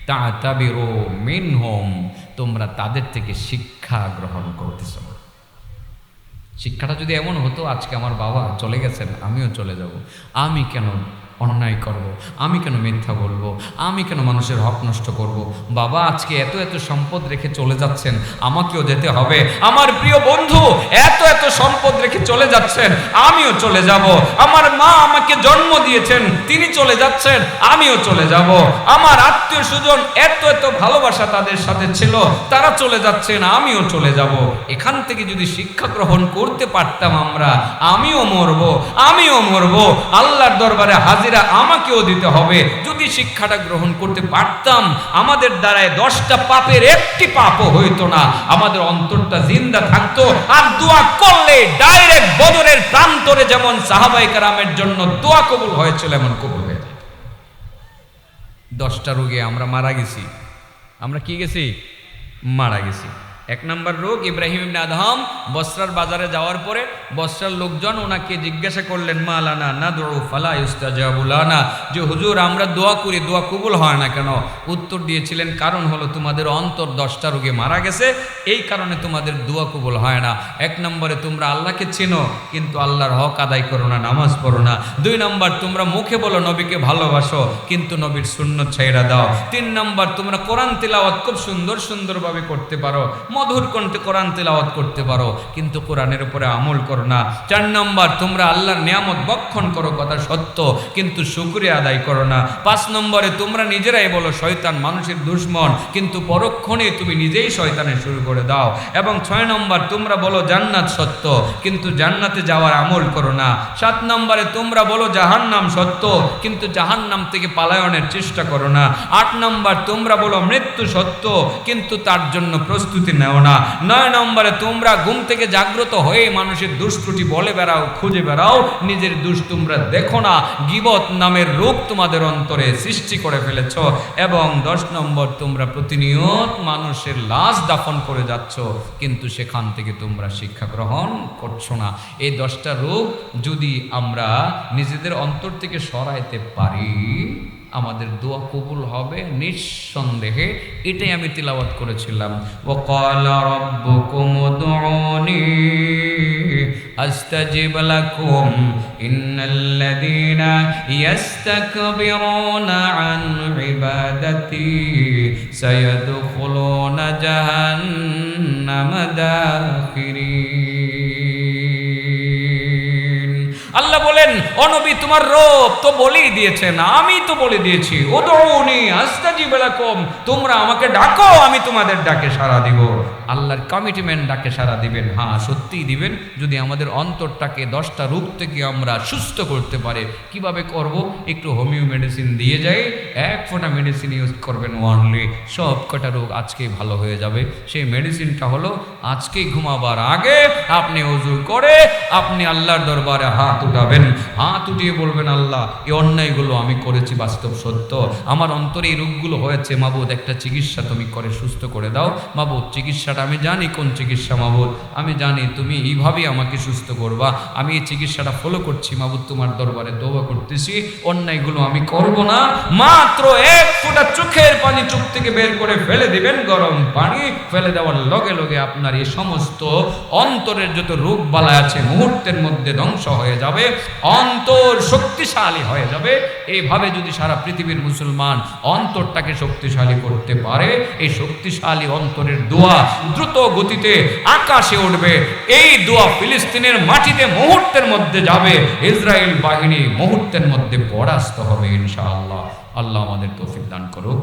তা'তাবিরু মিনহুম, তোমরা তাদের থেকে শিক্ষা গ্রহণ করতেছ। শিক্ষাটা যদি এমন হতো, আজকে আমার বাবা চলে গেছেন, আমিও চলে যাব, আমি কেন অন্যায় করব, আমি কেন মিথ্যা বলবো, আমি কেন মানুষের হক নষ্ট করব। বাবা আজকে এত এত সম্পদ রেখে চলে যাচ্ছেন, আমাকেও যেতে হবে। আমার প্রিয় বন্ধু এত এত সম্পদ রেখে চলে যাচ্ছেন, আমিও চলে যাব। আমার মা আমাকে জন্ম দিয়েছেন, তিনি চলে যাচ্ছেন, আমিও চলে যাব। আমার আত্মীয় স্বজন এত এত ভালোবাসা তাদের সাথে ছিল, তারা চলে যাচ্ছেন, আমিও চলে যাব। এখান থেকে যদি শিক্ষা গ্রহণ করতে পারতাম আমরা, আমিও মরবো, আমিও মরবো, আল্লাহর দরবারে হাজিরা আমাকেও দিতে হবে। যদি শিক্ষাটা গ্রহণ করতে পারতাম, আমাদের দ্বারায় 10টা পাপের একটি পাপও হইতো না, আমাদের অন্তরটা জিন্দা থাকতো। আর দোয়া করলে ডাইরেক্ট বদরের প্রান্তরে যেমন সাহাবায়ে কেরামের জন্য দোয়া কবুল হয়েছিল, এমন কবুল হয়ে যেত। 10টা রোগে আমরা মারা গেছি। আমরা কি গেছি? মারা গেছি। 1 নম্বর রোগ, ইব্রাহিম ইবনে আদহাম বসরার বাজারে যাওয়ার পরে বসরার লোকজন ওনাকে জিজ্ঞাসা করলেন, মা লানা নাদউ ফালা ইউস্তাজাবু লানা, যে হুজুর আমরা দোয়া করি, দোয়া কবুল হয় না কেন? উত্তর দিয়েছিলেন, কারণ হলো তোমাদের অন্তর 10টা রোগে মারা গেছে, এই কারণে তোমাদের দোয়া কবুল হয় না। 1 নম্বরে তোমরা আল্লাহকে চেনো কিন্তু আল্লাহর হক আদায় করো না, নামাজ পড়ো না। 2 নম্বর তোমরা মুখে বলো নবীকে ভালোবাসো কিন্তু নবীর সুন্নত ছাইড়া দাও। 3 নম্বর তোমরা কোরআন তিলাওয়াত খুব সুন্দর সুন্দরভাবে করতে পারো, মধুর কণ্ঠে কোরআন তিলাওয়াত করতে পারো কিন্তু কোরআনের উপরে আমল করো না। 4 নম্বর তোমরা আল্লাহর নিয়ামত ভক্ষণ করো, কথা সত্য, কিন্তু শুকরিয়া আদায় করো না। 5 নম্বরে তোমরা নিজেরাই বলো শয়তান মানুষের দুশমন কিন্তু পরক্ষণে তুমি নিজেই শয়তানের শুরু করে দাও। এবং 6 নম্বর তোমরা বলো জান্নাত সত্য কিন্তু জান্নাতে যাওয়ার আমল করো না। 7 নম্বরে তোমরা বলো জাহান্নাম সত্য কিন্তু জাহান্নাম থেকে পালায়নের চেষ্টা করো না। 8 নম্বর তোমরা বলো মৃত্যু সত্য কিন্তু তার জন্য প্রস্তুতি নেও না। 9 নম্বরে তোমরা ঘুম থেকে জাগ্রত হয়ে মানুষের দুষ্ত্রুটি বলে বেড়াও, খুঁজে বেড়াও, নিজের দোষ তোমরা দেখো না। গীবত নামের রোগ তোমাদের অন্তরে সৃষ্টি করে ফেলেছ। এবং 10 নম্বর তোমরা প্রতিনিয়ত মানুষের লাশ দাফন করে যাচ্ছ কিন্তু সেখান থেকে তোমরা শিক্ষা গ্রহণ করছো না। এই 10টা রোগ যদি আমরা নিজেদের অন্তর থেকে সরাইতে পারি, আমাদের দোয়া কবুল হবে নিঃসন্দেহে। এটাই আমি তিলাওয়াত করেছিলাম। ওয়াকালা রাব্বুকুম উদউনি আস্তাজিব লাকুম ইন্নাল্লাযীনা ইস্তাকবিরুনা আন ইবাদাতি সায়াদখুলুনা জাহান্নামা দাখিরিন। আল্লাহ বলেন, ও নবী তোমার রব তো বলেই দিয়েছেন, আমি তো বলে দিয়েছি, উদউনি আস্তাজিব লাকুম, তোমরা আমাকে ডাকো আমি তোমাদের ডাকে সাড়া দিব। আল্লাহর কমিটমেন্ট, ডাকে সাড়া দিবেন। হ্যাঁ সত্যিই দিবেন যদি আমাদের অন্তরটাকে 10টা রোগ থেকে আমরা সুস্থ করতে পারি। কিভাবে করব? একটু হোমিও মেডিসিন দিয়ে যাই, 1 ফোঁটা মেডিসিন ইউজ করবেন ওয়ানলি, সব কটা রোগ আজকেই ভালো হয়ে যাবে। সেই মেডিসিনটা হলো আজকেই ঘুমাবার আগে আপনি ওযু করে আপনি আল্লাহর দরবারে হাত উঠাবেন, হাত উঠিয়ে বলবেন, আল্লাহ এই অন্যায়গুলো আমি করেছি, বাস্তব সত্য, আমার অন্তরে এই রোগগুলো হয়েছে, মাবুদ একটা চিকিৎসা তুমি করে সুস্থ করে দাও। মাবুদ চিকিৎসাটা আমি জানি কোন চিকিৎসা, মাবুদ আমি জানি তুমি এইভাবেই আমাকে সুস্থ করবা, আমি এই চিকিৎসাটা ফলো করছি। মাবুদ তোমার দরবারে তওবা করতেছি, অন্যায়গুলো আমি করব না। মাত্র 1 ফোঁটা চোখের পানি চোখ থেকে বের করে ফেলে দিবেন, গরম পানি ফেলে দেওয়ার লগে লগে আপনার এই সমস্ত অন্তরের যত রোগ বালা আছে মুহূর্তের মধ্যে ধ্বংস হয়ে যাবে, অন্তর শক্তিশালী হয়ে যাবে। এইভাবে যদি সারা পৃথিবীর মুসলমান অন্তরটাকে শক্তিশালী করতে পারে, এই শক্তিশালী অন্তরের দোয়া দ্রুত গতিতে আকাশে উঠবে। এই দোয়া ফিলিস্তিনের মাটিতে মুহূর্তের মধ্যে যাবে, ইসরায়েল বাহিনী মুহূর্তের মধ্যে পরাস্ত হবে ইনশাআল্লাহ। আল্লাহ আমাদের তৌফিক দান করুক।